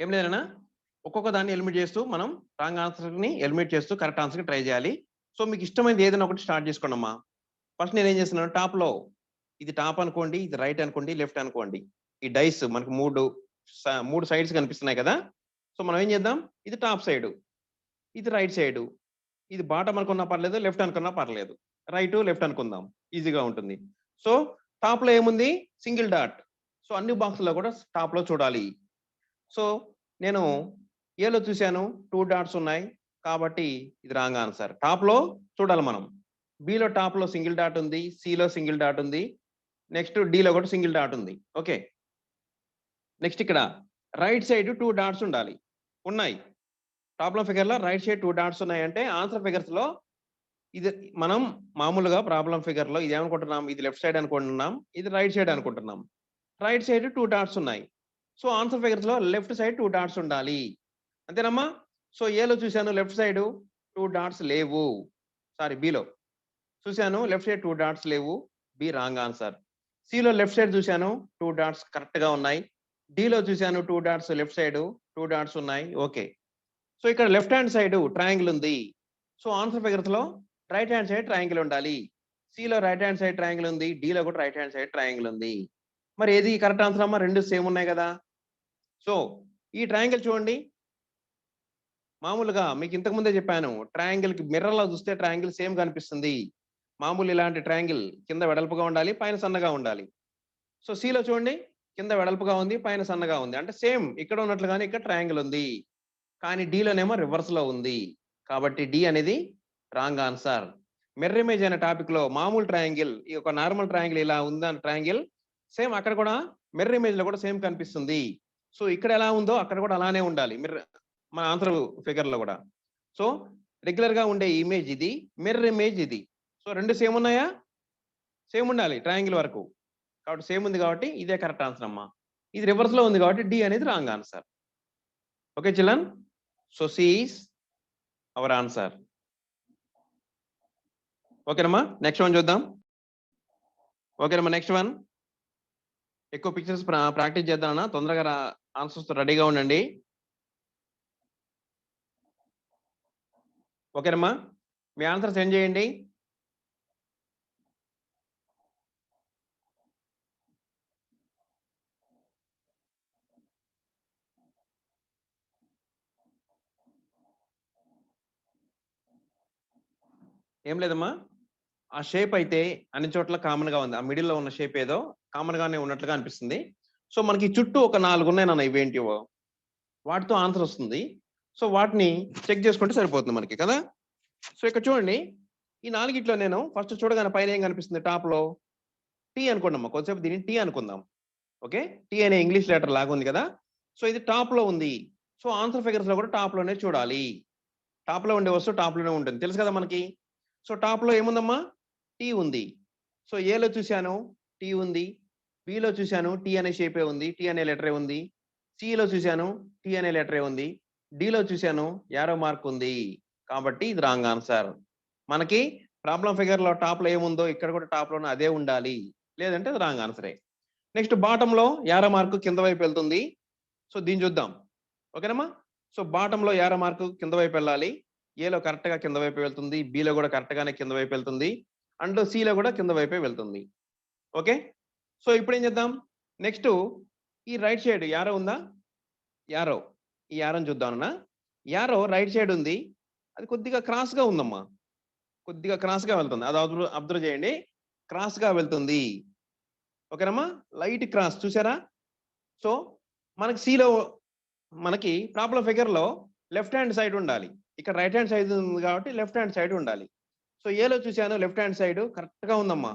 ఏం లేదన్నా ఒక్కొక్క దాన్ని ఎలిమినేట్ చేస్తూ మనం రాంగ్ ఆన్సర్ని ఎలిమినేట్ చేస్తూ కరెక్ట్ ఆన్సర్కి ట్రై చేయాలి. సో మీకు ఇష్టమైనది ఏదైనా ఒకటి స్టార్ట్ చేసుకోండి అమ్మా. ఫస్ట్ నేను ఏం చేస్తున్నాను, టాప్లో ఇది టాప్ అనుకోండి, ఇది రైట్ అనుకోండి, లెఫ్ట్ అనుకోండి. ఈ డైస్ మనకు మూడు సైడ్స్ కనిపిస్తున్నాయి కదా. సో మనం ఏం చేద్దాం, ఇది టాప్ సైడ్, ఇది రైట్ సైడ్, ఇది బాటం అనుకున్నా పర్లేదు, లెఫ్ట్ అనుకున్నా పర్లేదు, రైట్ లెఫ్ట్ అనుకుందాం, ఈజీగా ఉంటుంది. సో టాప్ లో ఏముంది, సింగిల్ డాట్. సో అన్ని బాక్సుల్లో కూడా టాప్ లో చూడాలి. సో నేను ఏలో చూశాను 2 డాట్స్ ఉన్నాయి కాబట్టి ఇది రాంగ్ ఆన్సర్. టాప్ లో చూడాలి మనం. బిలో టాప్ లో సింగిల్ డాట్ ఉంది, సిలో సింగిల్ డాట్ ఉంది, నెక్స్ట్ డిలో కూడా సింగిల్ డాట్ ఉంది. ఓకే, నెక్స్ట్ ఇక్కడ రైట్ సైడ్ 2 డాట్స్ ఉండాలి, ఉన్నాయి. ప్రాబ్లం ఫిగర్ లో రైట్ సైడ్ 2 డాట్స్ ఉన్నాయంటే ఆన్సర్ ఫిగర్స్ లో ఇది మనం మామూలుగా ప్రాబ్లం ఫిగర్ లో ఇది ఏమనుకుంటున్నాం, ఇది లెఫ్ట్ సైడ్ అనుకుంటున్నాం, ఇది రైట్ సైడ్ అనుకుంటున్నాం. రైట్ సైడ్ 2 డాట్స్ ఉన్నాయి. సో ఆన్సర్ ఫిగర్స్ లో లెఫ్ట్ సైడ్ 2 డాట్స్ ఉండాలి, అంతేనమ్మా. సో ఏలో చూశాను లెఫ్ట్ సైడ్ 2 డాట్స్ లేవు, సారీ బిలో చూశాను లెఫ్ట్ సైడ్ 2 డాట్స్ లేవు, బి రాంగ్ ఆన్సర్. సిలో లెఫ్ట్ సైడ్ చూశాను 2 డాట్స్ కరెక్ట్ గా ఉన్నాయి, డిలో చూశాను 2 డాట్స్ లెఫ్ట్ సైడ్ 2 డాట్స్ ఉన్నాయి. ఓకే, సో ఇక్కడ లెఫ్ట్ హ్యాండ్ సైడ్ ట్రయాంగిల్ ఉంది. సో ఆన్సర్ ఫిగర్స్ లో రైట్ హ్యాండ్ సైడ్ ట్రయాంగిల్ ఉండాలి. సిలో రైట్ హ్యాండ్ సైడ్ ట్రయాంగిల్ ఉంది, డిలో కూడా రైట్ హ్యాండ్ సైడ్ ట్రయాంగిల్ ఉంది. మరి ఏది కరెక్ట్ ఆన్సర్ అమ్మా, రెండు సేమ్ ఉన్నాయి కదా. సో ఈ ట్రయాంగిల్ చూడండి, మామూలుగా మీకు ఇంతకు ముందే చెప్పాను, ట్రయాంగిల్ కి మిర్రర్ లో చూస్తే ట్రయాంగిల్ సేమ్ కనిపిస్తుంది. మామూలు ఇలాంటి ట్రయాంగిల్ కింద వెడల్పుగా ఉండాలి, పైన సన్నగా ఉండాలి. సో సిలో చూడండి, కింద వెడల్పుగా ఉంది, పైన సన్నగా ఉంది, అంటే సేమ్ ఇక్కడ ఉన్నట్లుగానే ఇక్కడ ట్రయాంగిల్ ఉంది. కానీ డిలోనేమో రివర్స్ లో ఉంది, కాబట్టి డి అనేది రాంగ్ ఆన్సర్. మిర్రర్ ఇమేజ్ అనే టాపిక్ లో మామూలు ట్రయాంగిల్, ఈ ఒక నార్మల్ ట్రయాంగిల్ ఇలా ఉందని ట్రయాంగిల్ సేమ్ అక్కడ కూడా మిర్రర్ ఇమేజ్ లో కూడా సేమ్ కనిపిస్తుంది. సో ఇక్కడ ఎలా ఉందో అక్కడ కూడా అలానే ఉండాలి మిర్రర్, మన ఆన్సర్ ఫిగర్ లో కూడా. సో రెగ్యులర్ గా ఉండే ఇమేజ్ ఇది, మిర్రర్ ఇమేజ్ ఇది. సో రెండు సేమ్ ఉన్నాయా, సేమ్ ఉండాలి ట్రయాంగిల్ వరకు, కాబట్టి సేమ్ ఉంది కాబట్టి ఇదే కరెక్ట్ ఆన్సర్ అమ్మా. ఇది రివర్స్ లో ఉంది కాబట్టి డి అనేది wrong answer. Okay children, so C is our answer. ఓకేనమ్మా, నెక్స్ట్ వన్ చూద్దాం. ఓకేనమ్మా, నెక్స్ట్ వన్ ఎక్కువ పిక్చర్స్ ప్రాక్టీస్ చేద్దామన్నా, తొందరగా ఆన్సర్స్ రెడీగా ఉండండి. ఓకేనమ్మా, మీ ఆన్సర్ సెండ్ చేయండి. ఏం లేదమ్మా, ఆ షేప్ అయితే అన్ని చోట్ల కామన్ గా ఉంది, ఆ మిడిల్ లో ఉన్న షేప్ ఏదో కామన్ గానే ఉన్నట్లుగా అనిపిస్తుంది. సో మనకి చుట్టూ ఒక 4 ఉన్నాయి నాన్న, ఇవేంటివో వాటితో ఆన్సర్ వస్తుంది. సో వాటిని చెక్ చేసుకుంటే సరిపోతుంది మనకి కదా. సో ఇక్కడ చూడండి, ఈ 4గిట్లో నేను ఫస్ట్ చూడగానే పైన ఏం కనిపిస్తుంది, టాప్ లో టీ అనుకోండమ్మా, కొద్దిసేపు దీన్ని టీ అనుకుందాం. ఓకే, టీ అనే ఇంగ్లీష్ లెటర్ లాగా ఉంది కదా. సో ఇది టాప్ లో ఉంది. సో ఆన్సర్ ఫిగర్స్ లో కూడా టాప్ లోనే చూడాలి. టాప్ లో ఉండే వస్తువు టాప్ లోనే ఉంటుంది, తెలుసు కదా మనకి. సో టాప్ లో ఏముందమ్మా, టీ ఉంది. సో ఏలో చూశాను టీ ఉంది, బిలో చూశాను టీ అనే షేపే ఉంది, టీ అనే లెటరే ఉంది, సిలో చూశాను టీ అనే లెటరే ఉంది, డిలో చూశాను యారో మార్క్ ఉంది, కాబట్టి ఇది రాంగ్ ఆన్సర్. మనకి ప్రాబ్లం ఫిగర్ లో టాప్ లో ఏముందో ఇక్కడ కూడా టాప్ లోనే అదే ఉండాలి, లేదంటే అది రాంగ్ ఆన్సరే. నెక్స్ట్ బాటమ్ లో యారో మార్క్ కింద వైపు వెళ్తుంది. సో దీన్ని చూద్దాం. ఓకేనమ్మా, సో బాటమ్ లో యారో మార్క్ కింద వైపు వెళ్ళాలి. ఏలో కరెక్ట్ గా కింద వైపు వెళ్తుంది, బిలో కూడా కరెక్ట్ గానే కింద వైపు వెళ్తుంది, అండ్ సిలో కూడా కింద వైపే వెళ్తుంది. ఓకే, సో ఇప్పుడు ఏం చేద్దాం, నెక్స్ట్ ఈ రైట్ సైడ్ యారో ఉందా, యారో, ఈ యారోని చూద్దామన్నా. యారో రైట్ సైడ్ ఉంది, అది కొద్దిగా క్రాస్ గా ఉందమ్మా, కొద్దిగా క్రాస్ గా వెళ్తుంది, అది అబ్జర్వ్ చేయండి, క్రాస్ గా వెళ్తుంది. ఓకేనమ్మా, లైట్ క్రాస్ చూసారా. సో మనకి సిలో మనకి ప్రాబ్లం ఫిగర్ లో లెఫ్ట్ హ్యాండ్ సైడ్ ఉండాలి, ఇక్కడ రైట్ హ్యాండ్ సైడ్ ఉంది కాబట్టి లెఫ్ట్ హ్యాండ్ సైడ్ ఉండాలి. సో ఏలో చూశాను లెఫ్ట్ హ్యాండ్ సైడ్ కరెక్ట్ గా ఉందమ్మా,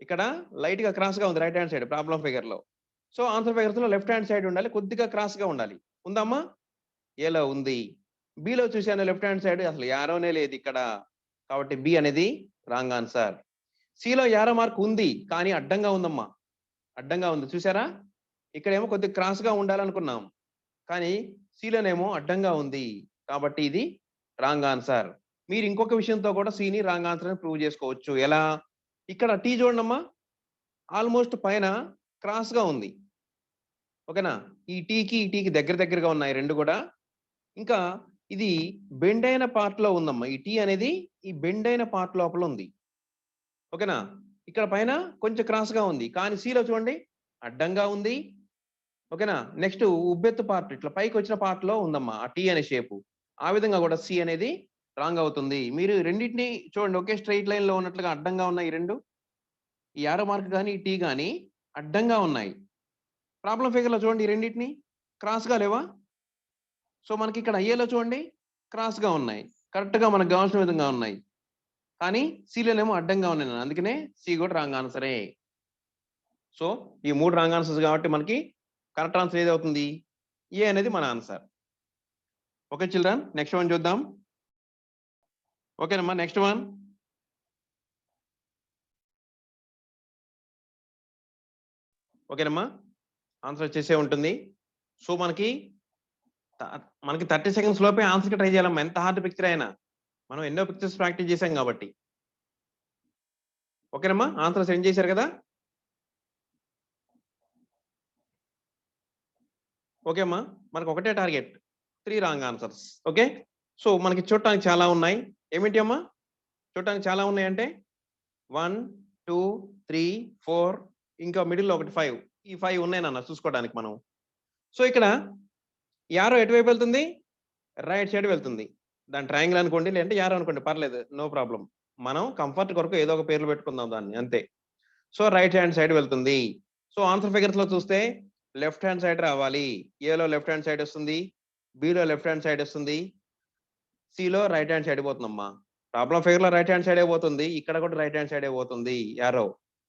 ఇక్కడ లైట్ గా క్రాస్ గా ఉంది right hand side problem figure లో. సో ఆన్సర్ ఫిగర్స్ లో లెఫ్ట్ హ్యాండ్ సైడ్ ఉండాలి, కొద్దిగా క్రాస్ గా ఉండాలి. ఉందమ్మా, ఏలో ఉంది. బిలో చూశాను లెఫ్ట్ హ్యాండ్ సైడ్ అసలు యారోనే లేదు ఇక్కడ, కాబట్టి బి అనేది రాంగ్ ఆన్సర్. సిలో యారో మార్క్ ఉంది కానీ అడ్డంగా ఉందమ్మా, అడ్డంగా ఉంది చూసారా. ఇక్కడేమో కొద్దిగా క్రాస్ గా ఉండాలనుకున్నాం, కానీ సిలోనేమో అడ్డంగా ఉంది, కాబట్టి ఇది రాంగ్ ఆన్సర్. మీరు ఇంకొక విషయంతో కూడా సిని రాంగ్ ఆన్సర్ అని ప్రూవ్ చేసుకోవచ్చు. ఎలా, ఇక్కడ టీ చూడండమ్మా, ఆల్మోస్ట్ పైన క్రాస్ గా ఉంది, ఓకేనా? ఈ టీకి దగ్గర దగ్గరగా ఉన్నాయి రెండు కూడా. ఇంకా ఇది బెండ్ అయిన పార్ట్ లో ఉందమ్మా. ఈ టీ అనేది ఈ బెండ్ అయిన పార్ట్ లోపల ఉంది. ఓకేనా? ఇక్కడ పైన కొంచెం క్రాస్ గా ఉంది, కానీ సిలో చూడండి అడ్డంగా ఉంది. ఓకేనా? నెక్స్ట్ ఉబ్బెత్తు పార్ట్ ఇట్లా పైకి వచ్చిన పార్ట్ లో ఉందమ్మా ఆ టీ అనే షేపు. ఆ విధంగా కూడా సి అనేది రాంగ్ అవుతుంది. మీరు రెండింటిని చూడండి, ఒకే స్ట్రైట్ లైన్ లో ఉన్నట్లుగా అడ్డంగా ఉన్నాయి ఈ రెండు. ఈ యారో మార్క్ కానీ ఈ టీ కానీ అడ్డంగా ఉన్నాయి. ప్రాబ్లం ఫిగర్ లో చూడండి ఈ రెండింటిని క్రాస్ గా లేవా? సో మనకి ఇక్కడ ఏలో చూడండి క్రాస్ గా ఉన్నాయి, కరెక్ట్ గా మనకు కావాల్సిన విధంగా ఉన్నాయి. కానీ సిలోనేమో అడ్డంగా ఉన్నాయి నాన్న. అందుకనే సి కూడా రాంగ్ ఆన్సరే. సో ఈ 3 రాంగ్ ఆన్సర్స్ కాబట్టి మనకి కరెక్ట్ ఆన్సర్ ఏది అవుతుంది? ఏ అనేది మన answer. Okay children, next one చూద్దాం. ఓకేనమ్మా, నెక్స్ట్ వన్. ఓకేనమ్మా, ఆన్సర్ వచ్చేసే ఉంటుంది. సో మనకి 30 సెకండ్స్ లోపే ఆన్సర్కి ట్రై చేయాలమ్మా, ఎంత హార్డ్ పిక్చర్ అయినా. మనం ఎన్నో పిక్చర్స్ ప్రాక్టీస్ చేశాం కాబట్టి. ఓకేనమ్మా, ఆన్సర్ సెండ్ చేశారు కదా? ఓకే అమ్మా, మనకు ఒకటే target, 3 wrong answers. Okay, so మనకి చూడటానికి చాలా ఉన్నాయి. ఏమిటి అమ్మా చూడటానికి చాలా ఉన్నాయి అంటే 1 2 3 4, ఇంకా మిడిల్ ఒకటి 5. ఈ 5 ఉన్నాయి నాన్న చూసుకోవడానికి మనం. సో ఇక్కడ యారో ఎటువైపు వెళ్తుంది? రైట్ సైడ్ వెళ్తుంది. దాని ట్రయాంగిల్ అనుకోండి, లేదంటే యారో అనుకోండి, పర్లేదు, నో ప్రాబ్లం. మనం కంఫర్ట్ కొరకు ఏదో ఒక పేర్లు పెట్టుకుందాం దాన్ని, అంతే. సో రైట్ హ్యాండ్ సైడ్ వెళ్తుంది. సో ఆన్సర్ ఫిగర్స్ లో చూస్తే లెఫ్ట్ హ్యాండ్ సైడ్ రావాలి. ఏలో లెఫ్ట్ హ్యాండ్ సైడ్ వస్తుంది, బిలో లెఫ్ట్ హ్యాండ్ సైడ్ వస్తుంది, సిలో రైట్ హ్యాండ్ సైడ్ పోతుందమ్మా. ప్రాబ్లం ఫిగర్ లో రైట్ హ్యాండ్ సైడే పోతుంది, ఇక్కడ కూడా రైట్ హ్యాండ్ సైడే పోతుంది యారో.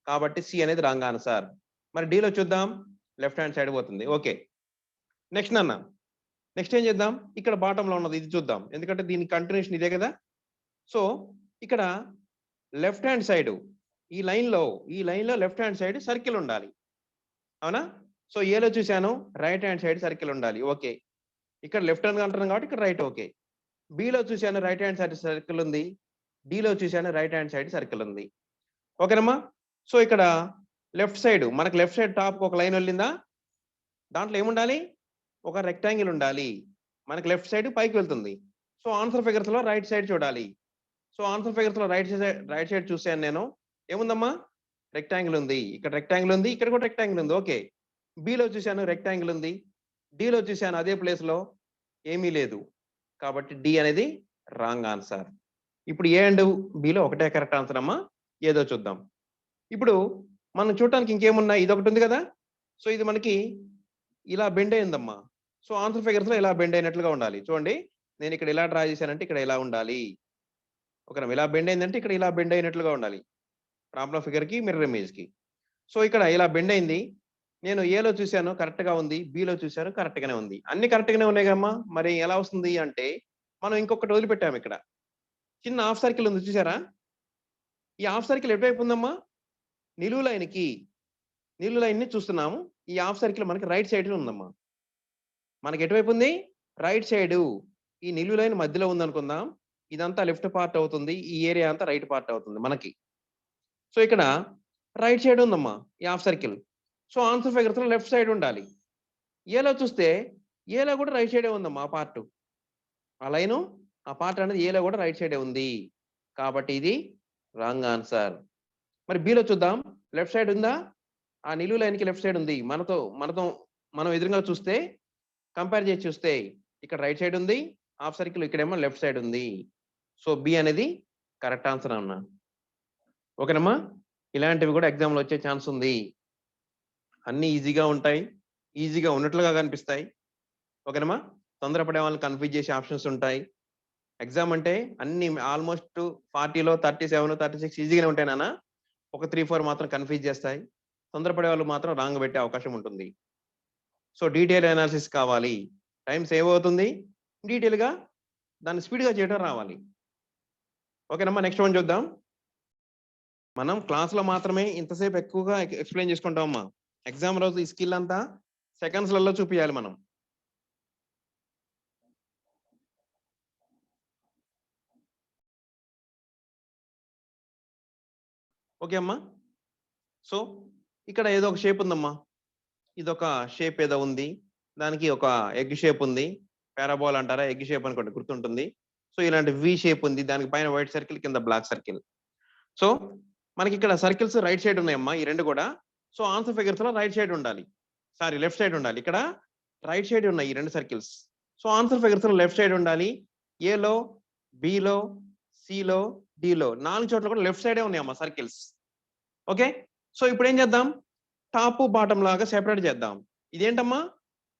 కాబట్టి సి అనేది రాంగ్ ఆన్సర్. మరి డీలో చూద్దాం, లెఫ్ట్ హ్యాండ్ సైడ్ పోతుంది. ఓకే, నెక్స్ట్ నాన్న, నెక్స్ట్ ఏం చేద్దాం? ఇక్కడ బాటమ్ లో ఉన్నది ఇది చూద్దాం, ఎందుకంటే దీని కంటిన్యూషన్ ఇదే కదా. సో ఇక్కడ లెఫ్ట్ హ్యాండ్ సైడ్ ఈ లైన్ లో లెఫ్ట్ హ్యాండ్ సైడ్ సర్కిల్ ఉండాలి, అవునా? సో ఏలో చూశాను రైట్ హ్యాండ్ సైడ్ సర్కిల్ ఉండాలి. ఓకే, ఇక్కడ లెఫ్ట్ హ్యాండ్ అంటున్నాం కాబట్టి ఇక్కడ రైట్. ఓకే, బిలో చూశాను రైట్ హ్యాండ్ సైడ్ సర్కిల్ ఉంది, డిలో చూశాను రైట్ హ్యాండ్ సైడ్ సర్కిల్ ఉంది. ఓకేనమ్మా, సో ఇక్కడ లెఫ్ట్ సైడ్ మనకు లెఫ్ట్ సైడ్ టాప్ ఒక లైన్ వెళ్ళిందా, దాంట్లో ఏముండాలి? ఒక రెక్టాంగిల్ ఉండాలి. మనకి లెఫ్ట్ సైడ్ పైకి వెళ్తుంది. సో ఆన్సర్ ఫిగర్స్ లో రైట్ సైడ్ చూడాలి. సో ఆన్సర్ ఫిగర్స్ లో రైట్ సైడ్ చూసాను నేను, ఏముందమ్మా? రెక్టాంగిల్ ఉంది, ఇక్కడ రెక్టాంగిల్ ఉంది, ఇక్కడ కూడా రెక్టాంగిల్ ఉంది. ఓకే, బిలో చూశాను రెక్టాంగిల్ ఉంది, డిలో చూశాను అదే ప్లేస్ లో ఏమీ లేదు, కాబట్టి డి అనేది రాంగ్ ఆన్సర్. ఇప్పుడు ఏ అండ్ బిలో ఒకటే కరెక్ట్ ఆన్సర్ అమ్మా. ఏదో చూద్దాం. ఇప్పుడు మనం చూడటానికి ఇంకేమున్నాయి? ఇది ఒకటి ఉంది కదా. సో ఇది మనకి ఇలా బెండ్ అయిందమ్మా. సో ఆన్సర్ ఫిగర్స్ లో ఇలా బెండ్ అయినట్లుగా ఉండాలి. చూడండి, నేను ఇక్కడ ఇలా డ్రా చేశానంటే ఇక్కడ ఇలా ఉండాలి. ఓకే, ఇలా బెండ్ అయిందంటే ఇక్కడ ఇలా బెండ్ అయినట్లుగా ఉండాలి, ప్రాబ్లం ఫిగర్ కి మిర్రర్ ఇమేజ్ కి. సో ఇక్కడ ఇలా బెండ్ అయింది, నేను ఏలో చూశాను కరెక్ట్ గా ఉంది, బిలో చూశాను కరెక్ట్ గానే ఉంది, అన్ని కరెక్ట్ గానే ఉన్నాయి కమ్మా. మరి ఎలా వస్తుంది అంటే మనం ఇంకొకటి వదిలిపెట్టాము. ఇక్కడ చిన్న హాఫ్ సర్కిల్ ఉంది చూసారా? ఈ హాఫ్ సర్కిల్ ఎటువైపు ఉందమ్మా? నిలువు లైన్ ని చూస్తున్నాము. ఈ హాఫ్ సర్కిల్ మనకి రైట్ సైడ్ ఉందమ్మా. మనకి ఎటువైపు ఉంది? Right side. ఈ నిలువు లైన్ మధ్యలో ఉంది అనుకుందాం, ఇదంతా లెఫ్ట్ పార్ట్ అవుతుంది, ఈ ఏరియా అంతా రైట్ పార్ట్ అవుతుంది మనకి. సో ఇక్కడ రైట్ సైడ్ ఉందమ్మా ఈ half circle. So answer figures లో లెఫ్ట్ సైడ్ ఉండాలి. ఏలో చూస్తే ఏలో కూడా రైట్ సైడే ఉందమ్మా ఆ పార్ట్. ఆ లైను ఆ పార్ట్ అనేది ఏలో కూడా రైట్ సైడే ఉంది, కాబట్టి ఇది రాంగ్ ఆన్సర్. మరి బిలో చూద్దాం, లెఫ్ట్ సైడ్ ఉందా? ఆ నిలువు లైన్ కి లెఫ్ట్ సైడ్ ఉంది. మనం ఎదురుగా చూస్తే, కంపేర్ చేసి చూస్తే ఇక్కడ రైట్ సైడ్ ఉంది, హాఫ్ సర్కిల్ ఇక్కడేమో లెఫ్ట్ సైడ్ ఉంది. సో బి అనేది కరెక్ట్ ఆన్సర్ అన్న. ఓకేనమ్మా, ఇలాంటివి కూడా ఎగ్జామ్ లో వచ్చే ఛాన్స్ ఉంది. అన్ని ఈజీగా ఉంటాయి, ఈజీగా ఉన్నట్లుగా కనిపిస్తాయి. ఓకేనమ్మా, తొందరపడే వాళ్ళని కన్ఫ్యూజ్ చేసే ఆప్షన్స్ ఉంటాయి. ఎగ్జామ్ అంటే అన్ని ఆల్మోస్ట్ 40లో 37 36 ఈజీగానే ఉంటాయి నాన్న. ఒక 3-4 మాత్రం కన్ఫ్యూజ్ చేస్తాయి. తొందరపడే వాళ్ళు మాత్రం రాంగ్ పెట్టే అవకాశం ఉంటుంది. సో డీటెయిల్ అనాలిసిస్ కావాలి, టైం సేవ్ అవుతుంది, డీటెయిల్ గా దాన్ని స్పీడ్ గా చేయడం రావాలి. ఓకేనమ్మా, నెక్స్ట్ వన్ చూద్దాం. మనం క్లాస్ లో మాత్రమే ఇంతసేపు ఎక్కువగా ఎక్స్ప్లెయిన్ చేసుకుంటామమ్మా. ఎగ్జామ్ రోజు ఈ స్కిల్ అంతా సెకండ్స్లలో చూపించాలి మనం. ఓకే అమ్మా, సో ఇక్కడ ఏదో ఒక షేప్ ఉందమ్మా. ఇదొక షేప్ ఏదో ఉంది. దానికి ఒక ఎగ్ షేప్ ఉంది. పారాబోలా అంటారా? ఎగ్ షేప్ అనుకోండి గుర్తుంటుంది. సో, ఇలాంటి వి షేప్ ఉంది. దానికి పైన వైట్ సర్కిల్, కింద బ్లాక్ సర్కిల్. సో, మనకిక్కడ సర్కిల్స్ రైట్ సైడ్ ఉన్నాయమ్మా ఈ 2 కూడా. సో, ఆన్సర్ ఫిగర్స్‌లో రైట్ సైడ్ ఉండాలి. సారీ లెఫ్ట్ సైడ్ ఉండాలి. ఇక్కడ రైట్ సైడ్ ఉన్నాయి ఈ 2 సర్కిల్స్. సో, ఆన్సర్ ఫిగర్స్‌లో లెఫ్ట్ సైడ్ ఉండాలి. ఏలో, బిలో, సిలో, డిలో 4 చోట్ల కూడా లెఫ్ట్ సైడే ఉన్నాయమ్మా సర్కిల్స్. ఓకే. సో, ఇప్పుడేం చేద్దాం? టాప్, బాటమ్ లాగా సెపరేట్ చేద్దాం. ఇదేంటమ్మా?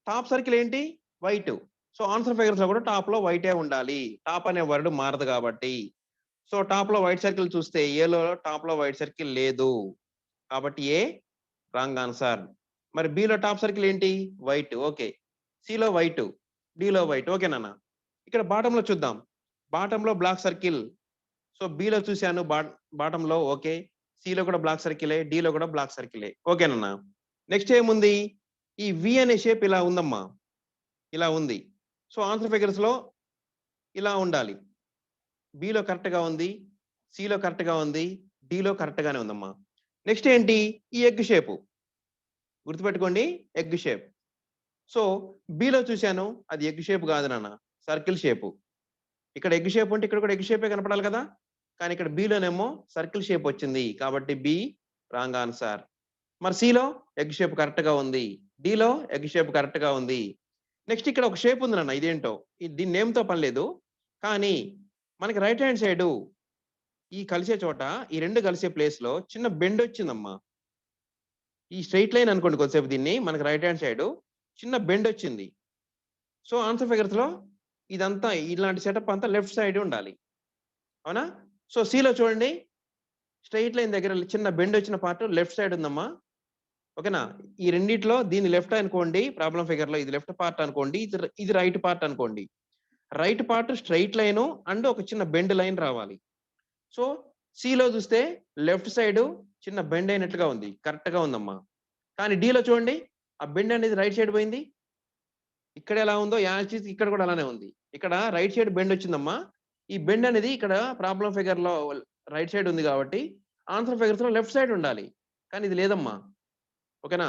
టాప్ సర్కిల్ ఏంటి? వైట్. సో, ఆన్సర్ ఫిగర్స్‌లో కూడా టాప్‌లో వైటే ఉండాలి. టాప్ అనే వర్డ్ మారదు కాబట్టి. సో, టాప్‌లో వైట్ సర్కిల్ చూస్తే ఏలో టాప్‌లో వైట్ సర్కిల్ లేదు. కాబట్టి ఏ రాంగ్ ఆన్సర్. మరి బిలో టాప్ సర్కిల్ ఏంటి? వైట్. ఓకే. సిలో వైట్. డిలో వైట్. ఓకే నాన్న. ఇక్కడ బాటమ్‌లో చూద్దాం. బాటమ్‌లో బ్లాక్ సర్కిల్. సో, బిలో చూసాను బాటమ్‌లో ఓకే. సిలో కూడా బ్లాక్ సర్కిలే. డిలో కూడా బ్లాక్ సర్కిలే. ఓకేనన్న. నెక్స్ట్ ఏముంది? ఈ వి అనే షేప్ ఇలా ఉందమ్మా. ఇలా ఉంది. సో, ఆన్సర్ ఫిగర్స్‌లో ఇలా ఉండాలి. బిలో కరెక్ట్‌గా ఉంది. సిలో కరెక్ట్‌గా ఉంది. డిలో కరెక్ట్‌గానే ఉందమ్మా. నెక్స్ట్ ఏంటి? ఈ ఎగ్ షేపు. గుర్తుపెట్టుకోండి ఎగ్ షేప్. సో, బిలో చూసాను. అది ఎగ్ షేప్ కాదు నాన్న. Circle shape. ఇక్కడ ఎగ్ షేప్ ఉంటే ఇక్కడ కూడా ఎగ్ షేపే కనపడాలి కదా! కానీ ఇక్కడ బిలోనేమో సర్కిల్ షేప్ వచ్చింది. కాబట్టి బి రాంగ్ ఆన్సర్. మరి సిలో ఎగ్ షేప్ కరెక్ట్‌గా ఉంది. డిలో ఎగ్ షేప్ కరెక్ట్‌గా ఉంది. నెక్స్ట్ ఇక్కడ ఒక షేప్ ఉంది నాన్న. ఇదేంటో? దీని నేమ్‌తో పని లేదు. కానీ మనకి రైట్ హ్యాండ్ సైడు ఈ కలిసే చోట ఈ 2 కలిసే ప్లేస్‌లో చిన్న బెండ్ వచ్చిందమ్మా. ఈ స్ట్రెయిట్ లైన్ అనుకోండి కొద్దిసేపు దీన్ని. మనకి రైట్ హ్యాండ్ సైడు చిన్న బెండ్ వచ్చింది. సో, ఆన్సర్ ఫిగర్స్‌లో ఇదంతా ఇలాంటి సెటప్ అంతా లెఫ్ట్ సైడ్ ఉండాలి. అవునా? సో, సిలో చూడండి. స్ట్రెయిట్ లైన్ దగ్గర చిన్న బెండ్ వచ్చిన పార్ట్ లెఫ్ట్ సైడ్ ఉందమ్మా. ఓకేనా? ఈ రెండిట్లో దీన్ని లెఫ్ట్ అనుకోండి. ప్రాబ్లమ్ ఫిగర్‌లో ఇది లెఫ్ట్ పార్ట్ అనుకోండి. ఇది రైట్ పార్ట్ అనుకోండి. Right part straight line and ఒక చిన్న బెండ్ లైన్ రావాలి. సో, సిలో చూస్తే లెఫ్ట్ సైడు చిన్న బెండ్ అయినట్లుగా ఉంది. కరెక్ట్‌గా ఉందమ్మా. కానీ డిలో చూడండి. ఆ బెండ్ అనేది రైట్ సైడ్ పోయింది. ఇక్కడ ఎలా ఉందో యాజ్ ఇట్ ఈజ్ ఇక్కడ కూడా అలానే ఉంది. ఇక్కడ రైట్ సైడ్ బెండ్ వచ్చిందమ్మా. ఈ బెండ్ అనేది ఇక్కడ ప్రాబ్లమ్ ఫిగర్‌లో రైట్ సైడ్ ఉంది కాబట్టి ఆన్సర్ ఫిగర్స్‌లో లెఫ్ట్ సైడ్ ఉండాలి. కానీ ఇది లేదమ్మా. ఓకేనా?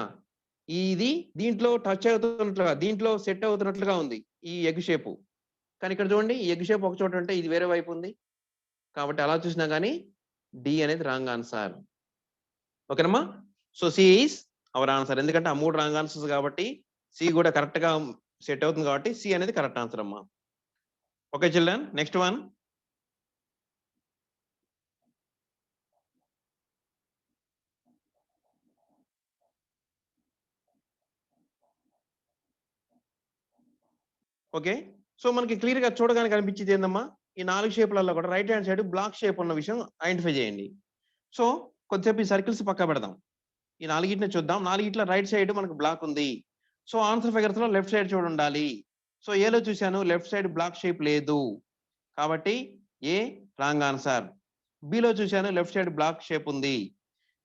ఇది దీంట్లో టచ్ అవుతున్నట్లుగా, దీంట్లో సెట్ అవుతున్నట్లుగా ఉంది. ఈ ఎగ్ షేపు. కానీ ఇక్కడ చూడండి ఈ ఎగ్ షేప్ ఒక చోట ఉంటే ఇది వేరే వైపు ఉంది. కాబట్టి అలా చూసినా గాని డి అనేది రాంగ్ ఆన్సర్. ఓకేనమ్మా? So, C is our answer. ఎందుకంటే ఆ 3 రాంగ్ ఆన్సర్స్ కాబట్టి సి కూడా కరెక్ట్‌గా సెట్ అవుతుంది కాబట్టి సి అనేది కరెక్ట్ ఆన్సర్ అమ్మా. Okay children. Next one. Okay. So, మనకి క్లియర్‌గా చూడగానే కనిపించేది ఏందమ్మా? ఈ 4 షేపులలో కూడా right hand side black shape ఉన్న విషయం ఐడెంటిఫై చేయండి. సో, కొద్దిసేపు ఈ సర్కిల్స్ పక్కన పెడదాం. ఈ 4 చూద్దాం. 4 రైట్ సైడ్ మనకు బ్లాక్ ఉంది. సో, ఆన్సర్ ఫిగర్స్‌లో లెఫ్ట్ సైడ్ చూడుండాలి. సో, ఏలో చూసాను లెఫ్ట్ సైడ్ బ్లాక్ షేప్ లేదు. కాబట్టి ఏ రాంగ్ ఆన్సర్. బిలో చూసాను లెఫ్ట్ సైడ్ బ్లాక్ షేప్ ఉంది.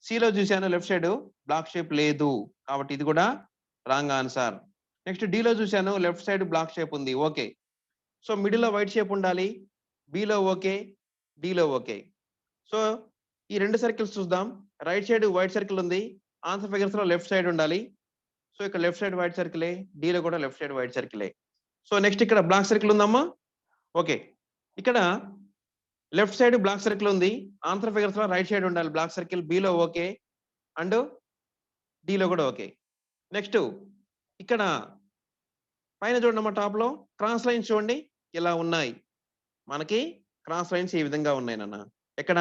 సిలో చూసాను లెఫ్ట్ సైడ్ బ్లాక్ షేప్ లేదు. కాబట్టి ఇది కూడా రాంగ్ ఆన్సర్. నెక్స్ట్ డిలో చూసాను లెఫ్ట్ సైడ్ బ్లాక్ షేప్ ఉంది. ఓకే. సో, మిడిల్‌లో వైట్ షేప్ ఉండాలి. బిలో ఓకే. డిలో ఓకే. సో, ఈ 2 సర్కిల్స్ చూద్దాం. రైట్ సైడ్ వైట్ సర్కిల్ ఉంది. ఆన్సర్ ఫిగర్స్‌లో లెఫ్ట్ సైడ్ ఉండాలి. సో, ఇక్కడ లెఫ్ట్ సైడ్ వైట్ సర్కిలే. డిలో కూడా లెఫ్ట్ సైడ్ వైట్ సర్కిలే. సో, నెక్స్ట్ ఇక్కడ బ్లాక్ సర్కిల్ ఉందమ్మా? ఓకే. ఇక్కడ లెఫ్ట్ సైడ్ బ్లాక్ సర్కిల్ ఉంది. ఆన్సర్ ఫిగర్స్‌లో రైట్ సైడ్ ఉండాలి బ్లాక్ సర్కిల్. బిలో ఓకే. అండ్ డిలో కూడా ఓకే. నెక్స్ట్ ఇక్కడ పైన చూడండమ్మా టాప్‌లో క్రాస్ లైన్స్ చూడండి. ఇలా ఉన్నాయి. మనకి క్రాస్ లైన్స్ ఈ విధంగా ఉన్నాయి నాన్న. ఎక్కడ?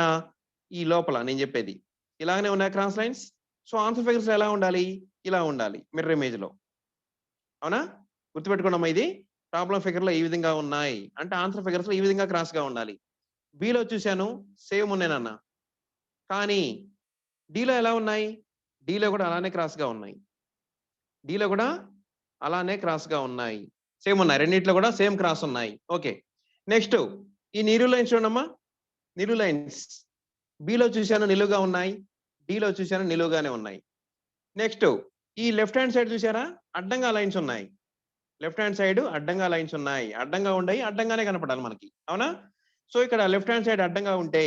ఈ లోపల నేను చెప్పేది. ఇలాగనే ఉన్నాయి క్రాస్ లైన్స్. సో, ఆన్సర్ ఫిగర్స్‌లో ఎలా ఉండాలి? ఇలా ఉండాలి మిర్రర్ ఇమేజ్‌లో. అవునా? గుర్తుపెట్టుకోండమ్మా ఇది. ప్రాబ్లమ్ ఫిగర్‌లో ఈ విధంగా ఉన్నాయి. అంటే ఆన్సర్ ఫిగర్స్‌లో ఈ విధంగా క్రాస్‌గా ఉండాలి. బిలో చూసాను సేమ్ ఉన్నాయి నాన్న. కానీ డిలో ఎలా ఉన్నాయి? డిలో కూడా అలానే క్రాస్‌గా ఉన్నాయి. డిలో కూడా అలానే క్రాస్‌గా ఉన్నాయి. సేమ్ ఉన్నాయి. రెండిట్లో కూడా సేమ్ క్రాస్ ఉన్నాయి. ఓకే. నెక్స్ట్ ఈ నిలువు లైన్స్ చూడమ్మా. నిలువు లైన్స్. బిలో చూసాను నిలువుగా ఉన్నాయి. డిలో చూసాను నిలువుగానే ఉన్నాయి. నెక్స్ట్ ఈ లెఫ్ట్ హ్యాండ్ సైడ్ చూసారా? అడ్డంగా లైన్స్ ఉన్నాయి. లెఫ్ట్ హ్యాండ్ సైడ్ అడ్డంగా లైన్స్ ఉన్నాయి. అడ్డంగా ఉండయి. అడ్డంగానే కనపడాలి మనకి. అవునా? సో, ఇక్కడ లెఫ్ట్ హ్యాండ్ సైడ్ అడ్డంగా ఉంటే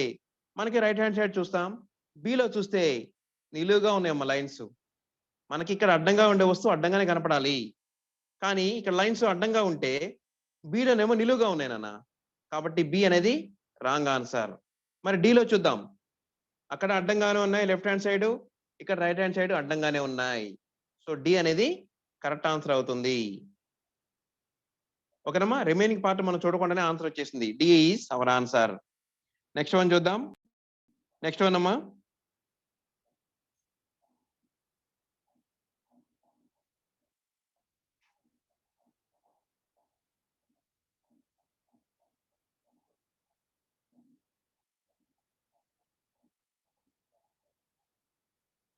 మనకి రైట్ హ్యాండ్ సైడ్ చూస్తాం. బిలో చూస్తే నిలువుగా ఉన్నాయమ్మా లైన్స్. మనకి ఇక్కడ అడ్డంగా ఉండే వస్తువు అడ్డంగానే కనపడాలి. కానీ ఇక్కడ లైన్స్ అడ్డంగా ఉంటే బిలోనేమో నిలువుగా ఉన్నాయి నాన్న. కాబట్టి బి అనేది రాంగ్ ఆన్సర్. మరి డిలో చూద్దాం. అక్కడ అడ్డంగానే ఉన్నాయి లెఫ్ట్ హ్యాండ్ సైడ్, ఇక్కడ రైట్ హ్యాండ్ సైడ్ అడ్డంగానే ఉన్నాయి. సో డి అనేది కరెక్ట్ ఆన్సర్ అవుతుంది. ఓకేనమ్మా, రిమైనింగ్ పార్ట్ మనం చూడకుండానే ఆన్సర్ వచ్చేసింది. D is our answer. Next one చూద్దాం. నెక్స్ట్ వన్ అమ్మా.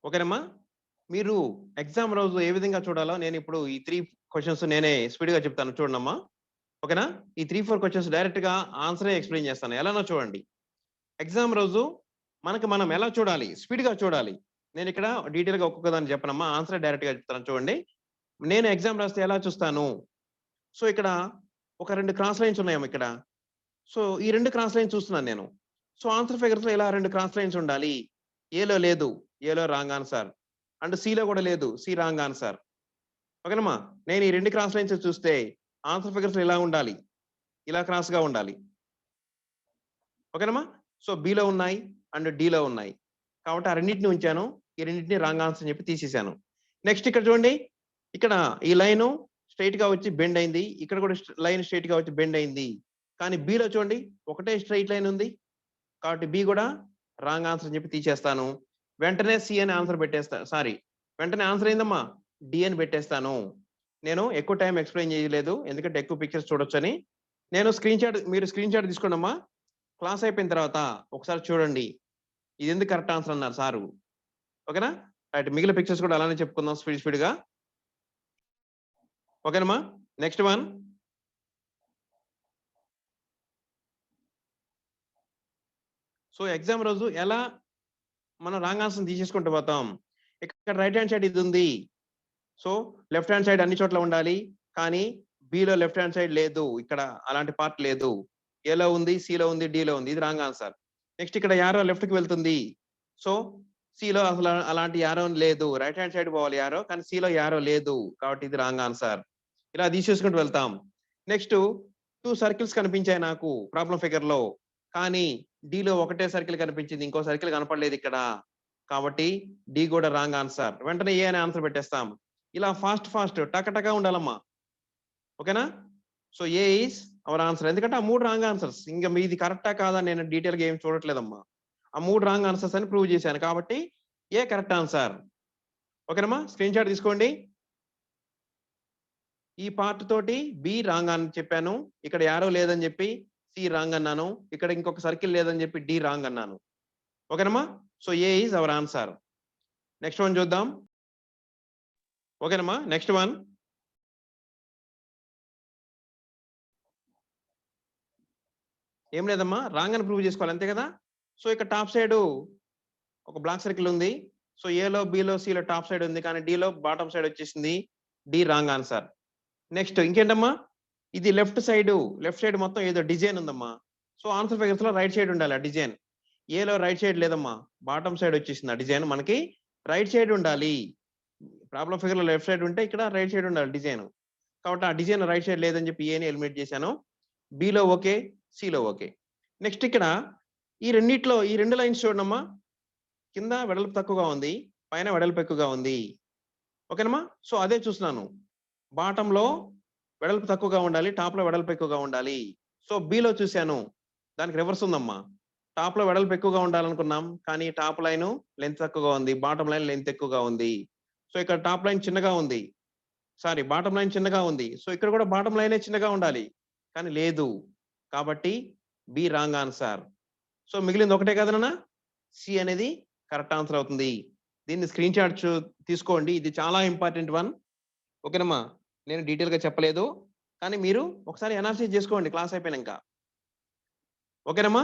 ఓకేనమ్మా, మీరు ఎగ్జామ్ రోజు ఏ విధంగా చూడాలో నేను ఇప్పుడు ఈ 3 క్వశ్చన్స్ నేనే స్పీడ్ గా చెప్తాను చూడండమ్మా. ఓకేనా? ఈ 3-4 క్వశ్చన్స్ డైరెక్ట్ గా ఆన్సరే ఎక్స్ప్లెయిన్ చేస్తాను. ఎలానో చూడండి. ఎగ్జామ్ రోజు మనం ఎలా చూడాలి, స్పీడ్ గా చూడాలి. నేను ఇక్కడ డీటెయిల్ గా ఒక్కొక్క దాన్ని చెప్పనమ్మా, ఆన్సర్ డైరెక్ట్ గా చెప్తాను చూడండి. నేను ఎగ్జామ్ రాస్తే ఎలా చూస్తాను? సో ఇక్కడ ఒక 2 క్రాస్ లైన్స్ ఉన్నాయమ్మా ఇక్కడ. సో ఈ 2 క్రాస్ లైన్స్ చూస్తున్నాను నేను. సో ఆన్సర్ ఫిగర్స్ లో ఇలా 2 క్రాస్ లైన్స్ ఉండాలి. ఏలో లేదు, ఏలో రాంగ్ ఆన్సర్. అండ్ సిలో కూడా లేదు, సి రాంగ్ ఆన్సర్. ఓకేనమ్మా, నేను ఈ 2 క్రాస్ లైన్స్ చూస్తే ఆన్సర్ ఫిగర్స్ ఇలా ఉండాలి, ఇలా క్రాస్ గా ఉండాలి. ఓకేనమ్మా, సో బిలో ఉన్నాయి అండ్ డిలో ఉన్నాయి. కాబట్టి ఆ రెండింటిని ఉంచాను, ఈ రెండింటిని రాంగ్ ఆన్సర్ చెప్పి తీసేశాను. నెక్స్ట్ ఇక్కడ చూడండి, ఇక్కడ ఈ లైన్ స్ట్రైట్ గా వచ్చి బెండ్ అయింది, ఇక్కడ కూడా లైన్ స్ట్రైట్ గా వచ్చి బెండ్ అయింది. కానీ బిలో చూడండి ఒకటే స్ట్రైట్ లైన్ ఉంది, కాబట్టి బి కూడా రాంగ్ ఆన్సర్ అని చెప్పి తీసేస్తాను. వెంటనే సి అని ఆన్సర్ పెట్టేస్తాను. సారీ, వెంటనే ఆన్సర్ అయిందమ్మా, డి అని పెట్టేస్తాను. నేను ఎక్కువ టైం ఎక్స్ప్లెయిన్ చేయలేదు, ఎందుకంటే ఎక్కువ పిక్చర్స్ చూడొచ్చని. నేను మీరు స్క్రీన్ షాట్ తీసుకోండి అమ్మా. క్లాస్ అయిపోయిన తర్వాత ఒకసారి చూడండి, ఇది ఎందుకు కరెక్ట్ ఆన్సర్ అన్నారు సారు. ఓకేనా? రైట్, మిగిలిన పిక్చర్స్ కూడా అలానే చెప్పుకుందాం స్పీడ్ గా. ఓకేనమ్మా, నెక్స్ట్ వన్. సో ఎగ్జామ్ రోజు ఎలా మనం రాంగ్ ఆన్సర్ తీసేసుకుంటూ పోతాం. ఇక్కడ రైట్ హ్యాండ్ సైడ్ ఇది ఉంది, సో లెఫ్ట్ హ్యాండ్ సైడ్ అన్ని చోట్ల ఉండాలి. కానీ బిలో లెఫ్ట్ హ్యాండ్ సైడ్ లేదు, ఇక్కడ అలాంటి పార్ట్ లేదు. ఏలో ఉంది, సిలో ఉంది, డిలో ఉంది, ఇది రాంగ్ ఆన్సర్. నెక్స్ట్ ఇక్కడ యారో లెఫ్ట్ కి వెళ్తుంది, సో సిలో అసలు అలాంటి యారో లేదు. రైట్ హ్యాండ్ సైడ్ పోవాలి యారో, కానీ సిలో యారో లేదు, కాబట్టి ఇది రాంగ్ ఆన్సర్. ఇలా తీసేసుకుంటూ వెళ్తాం. నెక్స్ట్ 2 సర్కిల్స్ కనిపించాయి నాకు ప్రాబ్లం ఫిగర్ లో, కానీ డిలో ఒకటే సర్కిల్ కనిపించింది, ఇంకో సర్కిల్ కనపడలేదు ఇక్కడ, కాబట్టి డి కూడా రాంగ్ ఆన్సర్. వెంటనే ఏ అనే ఆన్సర్ పెట్టేస్తాం. ఇలా ఫాస్ట్ టకటగా ఉండాలమ్మా. ఓకేనా? So A is our answer. ఎందుకంటే ఆ 3 రాంగ్ ఆన్సర్స్, ఇంకా మీది కరెక్టా కాదా నేను డీటెయిల్ గా ఏం చూడట్లేదమ్మా. ఆ 3 రాంగ్ ఆన్సర్స్ అని ప్రూవ్ చేశాను, కాబట్టి ఏ కరెక్ట్ ఆన్సర్. ఓకేనమ్మా, స్క్రీన్ షాట్ తీసుకోండి. ఈ పార్ట్ తోటి బి రాంగ్ అని చెప్పాను, ఇక్కడ యారో లేదని చెప్పి సి రాంగ్ అన్నాను, ఇక్కడ ఇంకొక సర్కిల్ లేదని చెప్పి డి రాంగ్ అన్నాను. ఓకేనమ్మా, so A is our answer. Next one చూద్దాం. ఓకేనమ్మా, నెక్స్ట్ వన్. ఏం లేదమ్మా, రాంగ్ అని ప్రూవ్ చేసుకోవాలి, అంతే కదా. సో ఇక్కడ టాప్ సైడ్ ఒక బ్లాక్ సర్కిల్ ఉంది, సో ఏలో బిలో సిలో టాప్ సైడ్ ఉంది, కానీ డిలో బాటమ్ సైడ్ వచ్చేసింది, డి రాంగ్ ఆన్సర్. నెక్స్ట్ ఇంకేంటమ్మా, ఇది లెఫ్ట్ సైడ్ మొత్తం ఏదో డిజైన్ ఉందమ్మా. సో ఆన్సర్ ఫిగర్స్ లో రైట్ సైడ్ ఉండాలి ఆ డిజైన్. ఏలో రైట్ సైడ్ లేదమ్మా, బాటమ్ సైడ్ వచ్చేసింది ఆ డిజైన్. మనకి రైట్ సైడ్ ఉండాలి. ప్రాబ్లం ఫిగర్ లో లెఫ్ట్ సైడ్ ఉంటే ఇక్కడ రైట్ సైడ్ ఉండాలి డిజైన్, కాబట్టి ఆ డిజైన్ రైట్ సైడ్ లేదని చెప్పి ఏని ఎలిమినేట్ చేశాను. బిలో ఓకే, సిలో ఓకే. నెక్స్ట్ ఇక్కడ ఈ 2 లైన్స్ చూడమ్మా, కింద వెడల్పు తక్కువగా ఉంది, పైన వెడల్పు ఎక్కువగా ఉంది. ఓకేనమ్మా, సో అదే చూస్తున్నాను. బాటమ్ లో వెడల్పు తక్కువగా ఉండాలి, టాప్ లో వెడల్పు ఎక్కువగా ఉండాలి. సో బిలో చూశాను, దానికి రివర్స్ ఉందమ్మా. టాప్ లో వెడల్పు ఎక్కువగా ఉండాలనుకున్నాం, కానీ టాప్ లైన్ లెంత్ తక్కువగా ఉంది, బాటమ్ లైన్ లెంత్ ఎక్కువగా ఉంది. సో ఇక్కడ టాప్ లైన్ చిన్నగా ఉంది, సారీ బాటమ్ లైన్ చిన్నగా ఉంది. సో ఇక్కడ కూడా బాటమ్ లైనే చిన్నగా ఉండాలి, కానీ లేదు, కాబట్టి బి రాంగ్ ఆన్సర్. సో మిగిలింది ఒకటే కదనా, సి అనేది కరెక్ట్ ఆన్సర్ అవుతుంది. దీన్ని స్క్రీన్ షాట్ తీసుకోండి, ఇది చాలా ఇంపార్టెంట్ వన్. ఓకేనమ్మా, నేను డీటెయిల్ గా చెప్పలేదు, కానీ మీరు ఒకసారి అనాలిసిస్ చేసుకోండి క్లాస్ అయిపోయినాక. ఓకేనమ్మా.